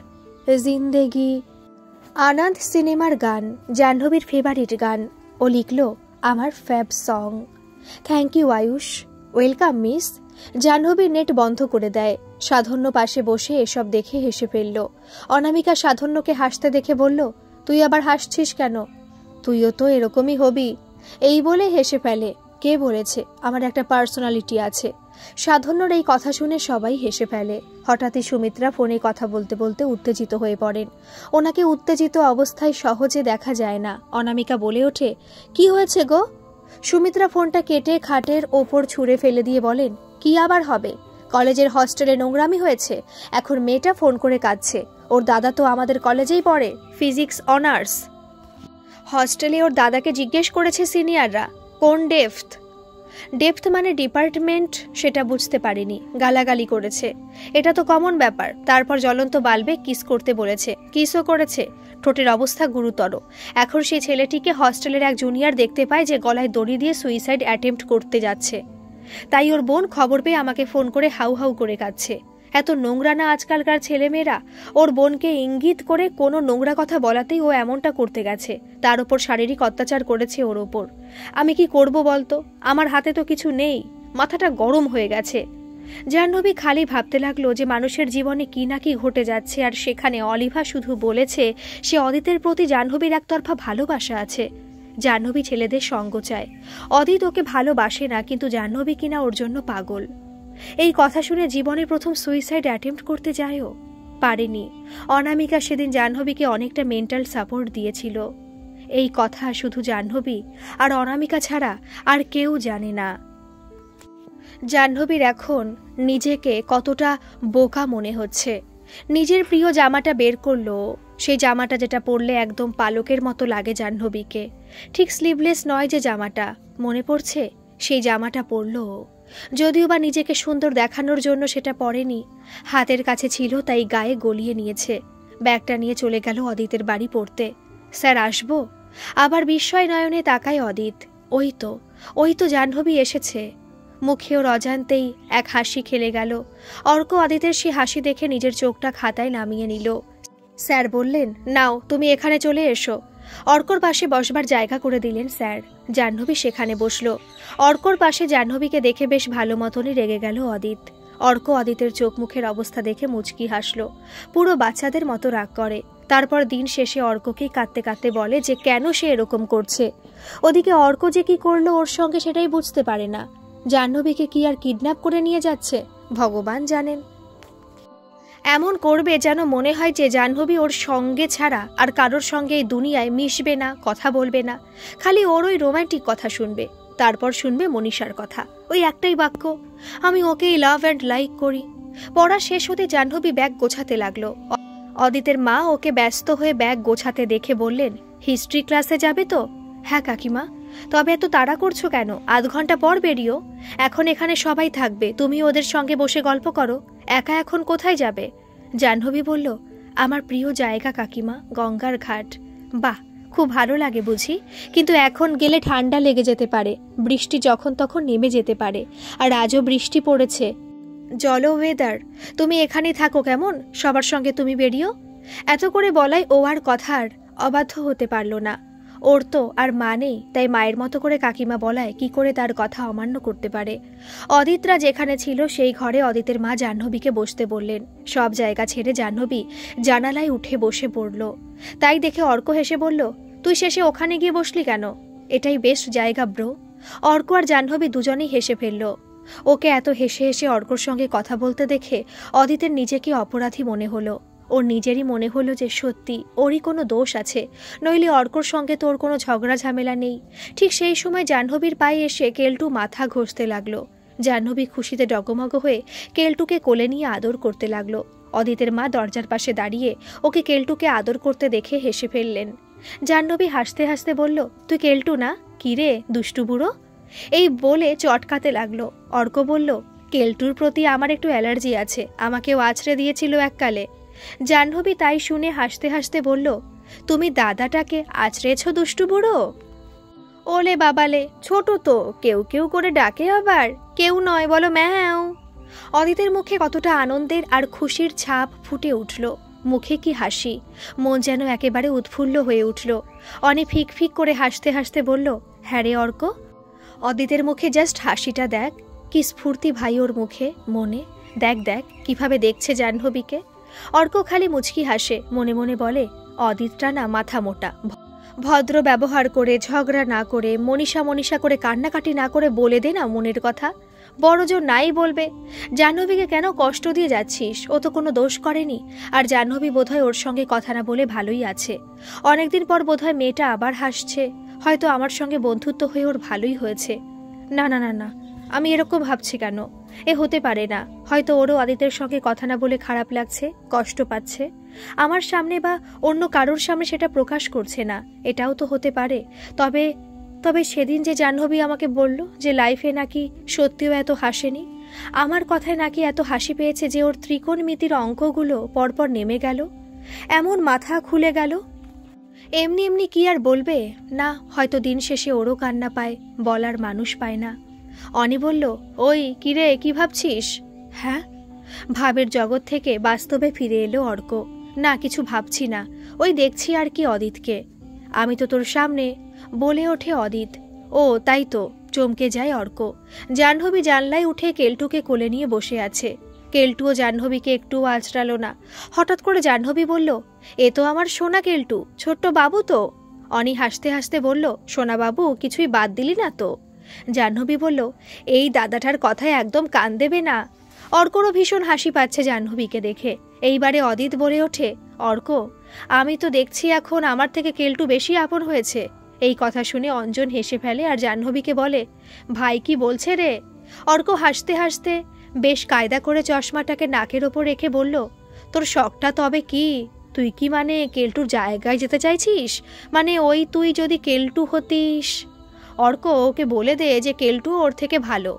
S1: জিন্দেগি। আনন্দ সিনেমার গান, জাহ্নবীর ফেভারিট গান। ও লিখল, আমার fab song. Thank you Ayush. Welcome miss. জাহ্নবীর নেট বন্ধ করে দেয়। সাধন্য পাশে বসে এসব দেখে হেসে ফেলল। অনামিকা সাধন্যকে হাসতে দেখে বলল, তুই আবার হাসছিস কেন? তুইও তো এরকমই হবি। এই বলে হেসে ফেলে। কে বলেছে আমার একটা পার্সোনালিটি আছে? সাধন্যর এই কথা শুনে সবাই হেসে ফেলে। হঠাৎই সুমিত্রা ফোনে কথা বলতে বলতে উত্তেজিত হয়ে পড়েন। ওনাকে উত্তেজিত অবস্থায় সহজে দেখা যায় না। অনামিকা বলে ওঠে, কি হয়েছে গো? সুমিত্রা ফোনটা কেটে খাটের ওপর ছুঁড়ে ফেলে দিয়ে বলেন, কি আবার হবে? কলেজের হস্টেলে নোংরামি হয়েছে, এখন মেয়েটা ফোন করে কাঁদছে। ওর দাদা তো আমাদের কলেজেই পড়ে, ফিজিক্স অনার্স। হস্টেলে ওর দাদাকে জিজ্ঞেস করেছে সিনিয়ররা কোন ডেপথ। ডেপথ মানে ডিপার্টমেন্ট, সেটা বুঝতে পারিনি, গালাগালি করেছে। এটা তো কমন ব্যাপার। তারপর জ্বলন্ত বাল্বে কিস করতে বলেছে, কিসও করেছে। ঠোঁটের অবস্থা গুরুতর। এখন সেই ছেলেটিকে হস্টেলের এক জুনিয়র দেখতে পায় যে গলায় দড়ি দিয়ে সুইসাইড অ্যাটেম্প্ট করতে যাচ্ছে। তাই ওর বোন খবর পেয়ে আমাকে ফোন করে হাউ হাউ করে কাঁদছে। এত নোংরা না আজকালকার ছেলেমেয়েরা? ওর বোনকে ইঙ্গিত করে কোনো নোংরা কথা বলাতেই ও এমনটা করতে গেছে। তার ওপর শারীরিক অত্যাচার করেছে ওর ওপর। আমি কি করব বলতো? আমার হাতে তো কিছু নেই, মাথাটা গরম হয়ে গেছে। জাহ্নবী খালি ভাবতে লাগলো যে মানুষের জীবনে কি না কি ঘটে যাচ্ছে, আর সেখানে অলিভা শুধু বলেছে সে অদিতের প্রতি জাহ্নবীর একতরফা ভালোবাসা আছে। জাহ্নবী ছেলেদের সঙ্গ চায়। অদিত ওকে ভালোবাসে না, কিন্তু জাহ্নবী কিনা ওর জন্য পাগল। এই কথা শুনে জীবনে প্রথম সুইসাইড অ্যাটেম্প্ট করতে যায়ও, পারেনি। অনামিকা সেদিন জাহ্নবীকে অনেকটা মেন্টাল সাপোর্ট দিয়েছিল। এই কথা শুধু জাহ্নবী আর অনামিকা ছাড়া আর কেউ জানে না। জাহ্নবীর এখন নিজেকে কতটা বোকা মনে হচ্ছে। নিজের প্রিয় জামাটা বের করলো, সেই জামাটা যেটা পরলে একদম পালকের মতো লাগে জাহ্নবীকে। ঠিক স্লিভলেস নয় যে জামাটা, মনে পড়ছে সেই জামাটা পরলো। যদিও বা নিজেকে সুন্দর দেখানোর জন্য সেটা পরেনি, হাতের কাছে ছিল তাই গায়ে গলিয়ে নিয়েছে। ব্যাগটা নিয়ে চলে গেল অদিতের বাড়ি পড়তে। স্যার আসবো? আবার বিস্ময় নয়নে তাকায় অদিত। ওই তো জাহ্নবী এসেছে। মুখে ওর অজান্তেই এক হাসি খেলে গেল। অর্ক অদিতের সে হাসি দেখে নিজের চোখটা খাতায় নামিয়ে নিল। স্যার বললেন, নাও তুমি এখানে চলে এসো। অর্কর পাশে বসবার জায়গা করে দিলেন স্যার। জাহ্নবী সেখানে বসল। অর্কর পাশে জাহ্নবীকে দেখে বেশ ভালো মতনই রেগে গেল অদিত। অর্ক অদিতের চোখ মুখের অবস্থা দেখে মুচকি হাসল, পুরো বাচ্চাদের মতো রাগ করে। তারপর দিন শেষে অর্ককেই কাঁদতে কাঁদতে বলে যে কেন সে এরকম করছে। ওদিকে অর্ক যে কি করলো ওর সঙ্গে সেটাই বুঝতে পারে না। জাহ্নবীকে কি আর কিডন্যাপ করে নিয়ে যাচ্ছে ভগবান জানেন। এমন করবে যেন মনে হয় যে জাহ্নবী ওর সঙ্গে ছাড়া আর কারোর সঙ্গে এই দুনিয়ায় মিশবে না, কথা বলবে না। খালি ওর ওই রোম্যান্টিক কথা শুনবে, তারপর শুনবে মনীষার কথা, ওই একটাই বাক্য, আমি ওকেই লাভ অ্যান্ড লাইক করি। পড়া শেষ হতে জাহ্নবী ব্যাগ গোছাতে লাগলো। অদিতের মা ওকে ব্যস্ত হয়ে ব্যাগ গোছাতে দেখে বললেন, হিস্ট্রি ক্লাসে যাবে তো? হ্যাঁ কাকিমা। তবে এত তাড়া করছো কেন? আধ ঘন্টা পর বেরিও। এখন এখানে সবাই থাকবে, তুমি ওদের সঙ্গে বসে গল্প করো। একা এখন কোথায় যাবে? জাহ্নবী বলল, আমার প্রিয় জায়গা কাকিমা, গঙ্গার ঘাট। বাহ, খুব ভালো লাগে বুঝি, কিন্তু এখন গেলে ঠান্ডা লেগে যেতে পারে, বৃষ্টি যখন তখন নেমে যেতে পারে, আর আজও বৃষ্টি পড়েছে। জলো ওয়েদার, তুমি এখানেই থাকো কেমন, সবার সঙ্গে তুমি বেরিও। এত করে বলাই ও আর কথার অবাধ্য হতে পারল না। ওর তো আর মা নেই, তাই মায়ের মতো করে কাকিমা বলায় কি করে তার কথা অমান্য করতে পারে। অদিতরা যেখানে ছিল সেই ঘরে অদিতের মা জাহ্নবীকে বসতে বললেন। সব জায়গা ছেড়ে জাহ্নবী জানালায় উঠে বসে পড়ল। তাই দেখে অর্ক হেসে বলল, তুই শেষে ওখানে গিয়ে বসলি কেন? এটাই বেস্ট জায়গা ব্রো। অর্ক আর জাহ্নবী দুজনেই হেসে ফেলল। ওকে এত হেসে হেসে অর্কর সঙ্গে কথা বলতে দেখে অদিতের নিজেকে অপরাধী মনে হলো। ওর নিজেরই মনে হলো যে সত্যি ওরই কোনো দোষ আছে, নইলে অর্কর সঙ্গে তো ওর কোনো ঝগড়া ঝামেলা নেই। ঠিক সেই সময় জাহ্নবীর পায়ে এসে কেলটু মাথা ঘষতে লাগলো। জাহ্নবী খুশিতে ডগমগ হয়ে কেলটুকে কোলে নিয়ে আদর করতে লাগলো। অদিতের মা দরজার পাশে দাঁড়িয়ে ওকে কেলটুকে আদর করতে দেখে হেসে ফেললেন। জাহ্নবী হাসতে হাসতে বলল, তুই কেলটু না, কিরে দুষ্টু বুড়ো? এই বলে চটকাতে লাগলো। অর্ক বলল, কেলটুর প্রতি আমার একটু অ্যালার্জি আছে, আমাকেও আছড়ে দিয়েছিল এককালে। জাহ্নবী তাই শুনে হাসতে হাসতে বলল, তুমি দাদাটাকে আছড়েছ দুষ্টু বুড়ো? ওলে বাবালে, ছোট তো, কেউ কেউ করে ডাকে, আবার কেউ নয় বলো ম্যাও। অদিতের মুখে কতটা আনন্দের আর খুশির ছাপ ফুটে উঠল, মুখে কি হাসি, মন যেন একেবারে উৎফুল্ল হয়ে উঠল। অনি ফিক ফিক করে হাসতে হাসতে বলল, হ্যাঁ রে অর্ক। অদিতের মুখে জাস্ট হাসিটা দেখ, কি স্ফূর্তি ভাই ওর মুখে, মনে দেখ দেখ কিভাবে দেখছে জাহ্নবীকে। অর্ক খালি মুচকি হাসে, মনে মনে বলে, অদিতটা না মাথা মোটা, ভদ্র ব্যবহার করে, ঝগড়া না করে, মনীষা মনীষা করে, কান্নাকাটি না করে বলে দে না মনের কথা। বড় জোর নাই বলবে। জাহ্নবীকে কেন কষ্ট দিয়ে যাচ্ছিস? ও তো কোনো দোষ করেনি। আর জাহ্নবী বোধহয় ওর সঙ্গে কথা না বলে ভালোই আছে। অনেকদিন পর বোধহয় মেয়েটা আবার হাসছে, হয়তো আমার সঙ্গে বন্ধুত্ব হয়ে ওর ভালোই হয়েছে। না না না না, আমি এরকম ভাবছি কেন? এ হতে পারে না, হয়তো ওরও আদিতের সঙ্গে কথা না বলে খারাপ লাগছে, কষ্ট পাচ্ছে। আমার সামনে বা অন্য কারোর সামনে সেটা প্রকাশ করছে না, এটাও তো হতে পারে। তবে তবে সেদিন যে জাহ্নবী আমাকে বলল যে লাইফে নাকি সত্যিও এত হাসেনি, আমার কথায় নাকি এত হাসি পেয়েছে যে ওর ত্রিকোণমিতির অঙ্কগুলো পরপর নেমে গেল, এমন মাথা খুলে গেল। এমনি এমনি কি আর বলবে? না, হয়তো দিন শেষে ওরও কান্না পায়, বলার মানুষ পায় না। অনি বলল, ওই কিরে, কি ভাবছিস? হ্যাঁ। ভাবের জগৎ থেকে বাস্তবে ফিরে এলো অর্ক। না, কিছু ভাবছি না, ওই দেখছি আর কি অদিতকে। আমি তো তোর সামনে, বলে ওঠে অদিত। ও তাই তো, চমকে যায় অর্ক। জাহ্নবী জানলায় উঠে কেলটুকে কোলে নিয়ে বসে আছে। কেলটুও জাহ্নবীকে একটুও আঁচড়ালো না। হঠাৎ করে জাহ্নবী বলল, এ তো আমার সোনা কেলটু, ছোট্ট বাবু তো। অনি হাসতে হাসতে বলল, সোনা বাবু, কিছুই বাদ দিলি না তো? জাহ্নবী বলল, এই দাদাটার কথায় একদম কান দেবে না। অর্করও ভীষণ হাসি পাচ্ছে জাহ্নবীকে দেখে। এইবারে অদিত বলে ওঠে, অর্ক, আমি তো দেখছি এখন আমার থেকে কেলটু বেশি আপন হয়েছে। এই কথা শুনে অঞ্জন হেসে ফেলে আর জাহ্নবীকে বলে, ভাই কি বলছে রে? অর্ক হাসতে হাসতে বেশ কায়দা করে চশমাটাকে নাকের ওপর রেখে বলল, তোর শখটা তবে কি? তুই কি মানে কেলটুর জায়গায় যেতে চাইছিস? মানে ওই তুই যদি কেলটু হতিস। অর্ক, ওকে বলে দে যে কেলটু ওর থেকে ভালো,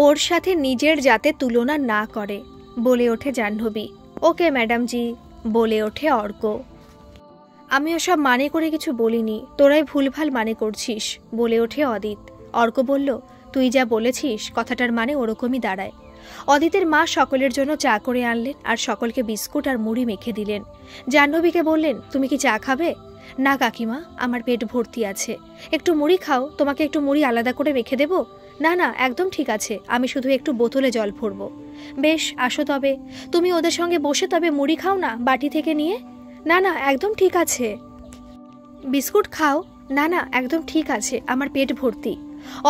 S1: ওর সাথে নিজের যাতে তুলনা না করে, বলে ওঠে জাহ্নবী। ওকে ম্যাডামজি, বলে ওঠে অর্ক। আমি ওসব মানে করে কিছু বলিনি, তোরাই ভুলভাল মানে করছিস, বলে ওঠে অদিত। অর্ক বলল, তুই যা বলেছিস কথাটার মানে ওরকমই দাঁড়ায়। অদিতের মা সকলের জন্য চা করে আনলেন আর সকলকে বিস্কুট আর মুড়ি মেখে দিলেন। জাহ্নবীকে বললেন, তুমি কি চা খাবে? না কাকিমা, আমার পেট ভর্তি আছে। একটু মুড়ি খাও, তোমাকে একটু মুড়ি আলাদা করে মেখে দেব? না না, একদম ঠিক আছে, আমি শুধু একটু বোতলে জল ভরব। বেশ, আসো তবে, তুমি ওদের সঙ্গে বসে তবে মুড়ি খাও না বাটি থেকে নিয়ে। না না, একদম ঠিক আছে। বিস্কুট খাও? না না, একদম ঠিক আছে, আমার পেট ভর্তি।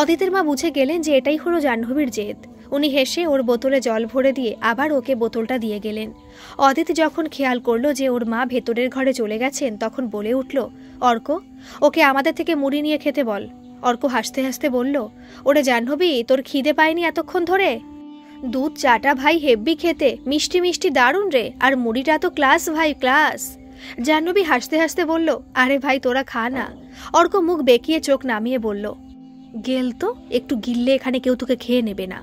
S1: অদিতের মা বুঝে গেলেন যে এটাই হলো জাহ্নবীর জেদ। উনি হেসে ওর বোতলে জল ভরে দিয়ে আবার ওকে বোতলটা দিয়ে গেলেন। অদিত যখন খেয়াল করলো যে ওর মা ভেতরের ঘরে চলে গেছেন, তখন বলে উঠল, অর্ক, ওকে আমাদের থেকে মুড়ি নিয়ে খেতে বল। অর্ক হাসতে হাসতে বলল, ওরে জাহ্নবী, তোর খিদে পায়নি এতক্ষণ ধরে? দুধ চাটা ভাই হেব্বি খেতে, মিষ্টি মিষ্টি দারুণ রে, আর মুড়িটা তো ক্লাস ভাই, ক্লাস। জাহ্নবী হাসতে হাসতে বলল, আরে ভাই তোরা খা না। অর্ক মুখ বেঁকিয়ে চোখ নামিয়ে বলল, গেল তো, একটু গিললে এখানে কেউ তোকে খেয়ে নেবে না।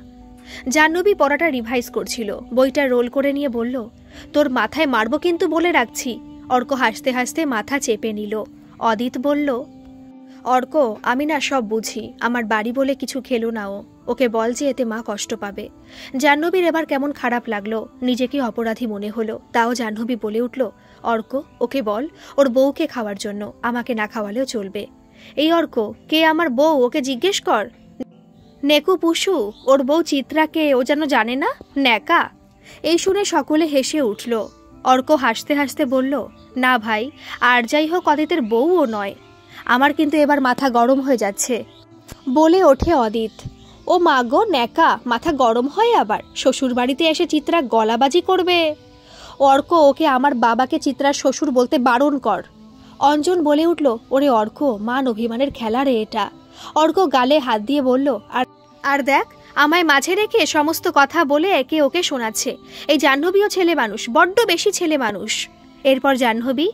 S1: জাহ্নবী পড়াটা রিভাইজ করছিল, বইটা রোল করে নিয়ে বলল, তোর মাথায় মারবো কিন্তু বলে রাখছি। অর্ক হাসতে হাসতে মাথা চেপে নিল। অদিত বলল, অর্ক, আমি না সব বুঝি, আমার বাড়ি বলে কিছু খেলো না ও, ওকে বল যে এতে মা কষ্ট পাবে। জাহ্নবীর এবার কেমন খারাপ লাগলো, নিজেকে অপরাধী মনে হলো। তাও জাহ্নবী বলে উঠল, অর্ক, ওকে বল ওর বউকে খাওয়ার জন্য, আমাকে না খাওয়ালেও চলবে। এই অর্ক, কে আমার বউ ওকে জিজ্ঞেস কর। নেকু পুষু, ওর বউ চিত্রাকে ও যেন জানে না, ন্যাকা। এই শুনে সকলে হেসে উঠল। অর্ক হাসতে হাসতে বলল, না ভাই, আর যাই হোক অদিতের বউও নয়। আমার কিন্তু এবার মাথা গরম হয়ে যাচ্ছে। বলে ওঠে অদিত, ও মা গো ন্যাকা, মাথা গরম হয় আবার, শ্বশুর বাড়িতে এসে চিত্রা গলাবাজি করবে। অর্ক, ওকে আমার বাবাকে চিত্রার শ্বশুর বলতে বারণ কর। অঞ্জন বলে উঠল, ওরে অর্ক, মান অভিমানের খেলা রে এটা। অর্ক গালে হাত দিয়ে বলল, আর দেখ, আমায় মাঝে রেখে সমস্ত কথা বলে একে ওকে শোনাচ্ছে। এই জাহ্নবীও ছেলে মানুষ, বড্ড বেশি ছেলে মানুষ। এরপর জাহ্নবী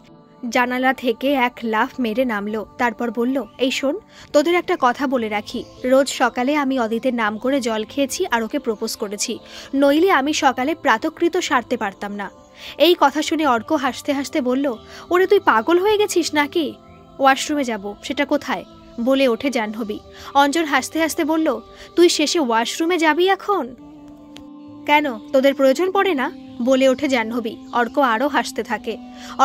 S1: জানালা থেকে এক লাফ মেরে নামলো। তারপর বলল, এই শোন, তোদের একটা কথা বলে রাখি, রোজ সকালে আমি অদিতের নাম করে জল খেয়েছি আর ওকে প্রপোজ করেছি, নইলে আমি সকালে প্রাতকৃত সারতে পারতাম না। এই কথা শুনে অর্ক হাসতে হাসতে বলল, ওরে তুই পাগল হয়ে গেছিস নাকি? ওয়াশরুমে যাব, সেটা কোথায়? বলে ওঠে জাহ্নবী। অঞ্জন হাসতে হাসতে বলল, তুই শেষে ওয়াশরুমে যাবি এখন? কেন, তোদের প্রয়োজন পড়ে না? বলে ওঠে জাহ্নবী। অর্ক আরও হাসতে থাকে।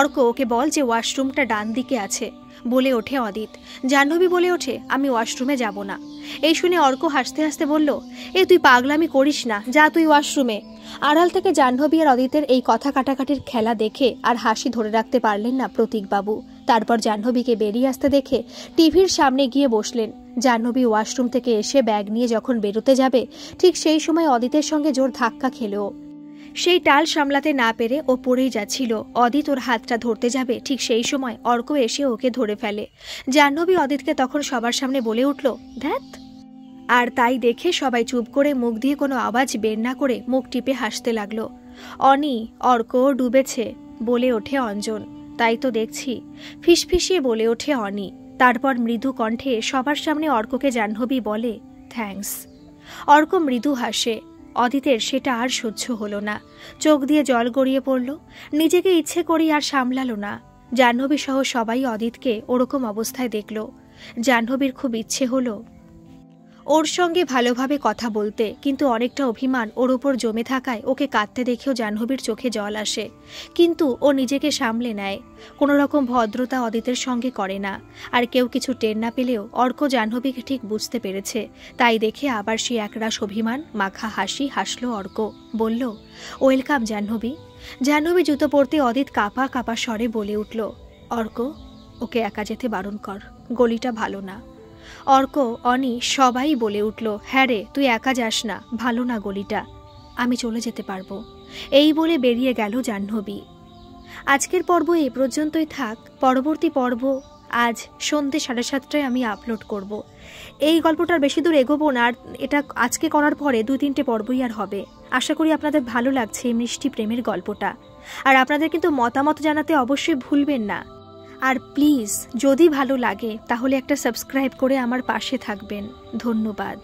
S1: অর্ক, ওকে বল যে ওয়াশরুমটা ডান দিকে আছে। বলে ওঠে অদিত। জাহ্নবী বলে ওঠে, আমি ওয়াশরুমে যাব না। এই শুনে অর্ক হাসতে হাসতে বলল, তুই পাগলামি করিস না, যা তুই ওয়াশরুমে। আড়াল থেকে জাহ্নবী আর অদিতের এই কথা কাটাকাটির খেলা দেখে আর হাসি ধরে রাখতে পারলেন না প্রতীকবাবু। তারপর জাহ্নবীকে বেরিয়ে আসতে দেখে টিভির সামনে গিয়ে বসলেন। জাহ্নবী ওয়াশরুম থেকে এসে ব্যাগ নিয়ে যখন বেরোতে যাবে, ঠিক সেই সময় অদিতের সঙ্গে জোর ধাক্কা খেলো। সেই টাল সামলাতে না পেরে ও পড়েই যাচ্ছিল। অদিত ওর হাতটা ধরতে যাবে, ঠিক সেই সময় অর্ক এসে ওকে ধরে ফেলে। জাহ্নবী অদিতকে তখন সবার সামনে বলে উঠল, ধ্যাত। আর তাই দেখে সবাই চুপ করে মুখ দিয়ে কোনো আওয়াজ বের না করে মুখ টিপে হাসতে লাগলো। অনি, অর্ক ডুবেছে। বলে ওঠে অঞ্জন। তাই তো দেখছি, ফিসফিসিয়ে বলে ওঠে অনি। তারপর মৃদু কণ্ঠে সবার সামনে অর্ককে জাহ্নবী বলে, থ্যাঙ্কস। অর্ক মৃদু হাসে। অদিতের সেটা আর সহ্য হলো না, চোখ দিয়ে জল গড়িয়ে পড়ল। নিজেকে ইচ্ছে করি আর সামলালো না। জাহ্নবী সহ সবাই অদিতকে ওরকম অবস্থায় দেখল। জাহ্নবীর খুব ইচ্ছে হলো ওর সঙ্গে ভালোভাবে কথা বলতে, কিন্তু অনেকটা অভিমান ওর ওপর জমে থাকায় ওকে কাঁদতে দেখেও জাহ্নবীর চোখে জল আসে। কিন্তু ও নিজেকে সামলে নেয়, কোনো রকম ভদ্রতা অদিতের সঙ্গে করে না। আর কেউ কিছু টের না পেলেও অর্ক জাহ্নবীকে ঠিক বুঝতে পেরেছে। তাই দেখে আবার সে একরাশ অভিমান মাখা হাসি হাসল অর্ক। বলল, ওয়েলকাম জাহ্নবী। জাহ্নবী জুতো পরতে অদিত কাঁপা কাঁপা স্বরে বলে উঠল, অর্ক, ওকে একা যেতে বারণ কর, গলিটা ভালো না। অর্ক, অনি সবাই বলে উঠল, হ্যাঁ রে, তুই একা যাস না, ভালো না গলিটা, আমি চলে যেতে পারবো। এই বলে বেরিয়ে গেল জাহ্নবী। আজকের পর্ব এ পর্যন্তই থাক। পরবর্তী পর্ব আজ সন্ধ্যে 7:30টায় আমি আপলোড করব। এই গল্পটার বেশি দূর এগোবো না, আর এটা আজকে করার পরে 2-3টে পর্বই আর হবে। আশা করি আপনাদের ভালো লাগছে এই মিষ্টি প্রেমের গল্পটা। আর আপনাদের কিন্তু মতামত জানাতে অবশ্যই ভুলবেন না। আর প্লিজ, যদি ভালো লাগে তাহলে একটা সাবস্ক্রাইব করে আমার পাশে থাকবেন। ধন্যবাদ।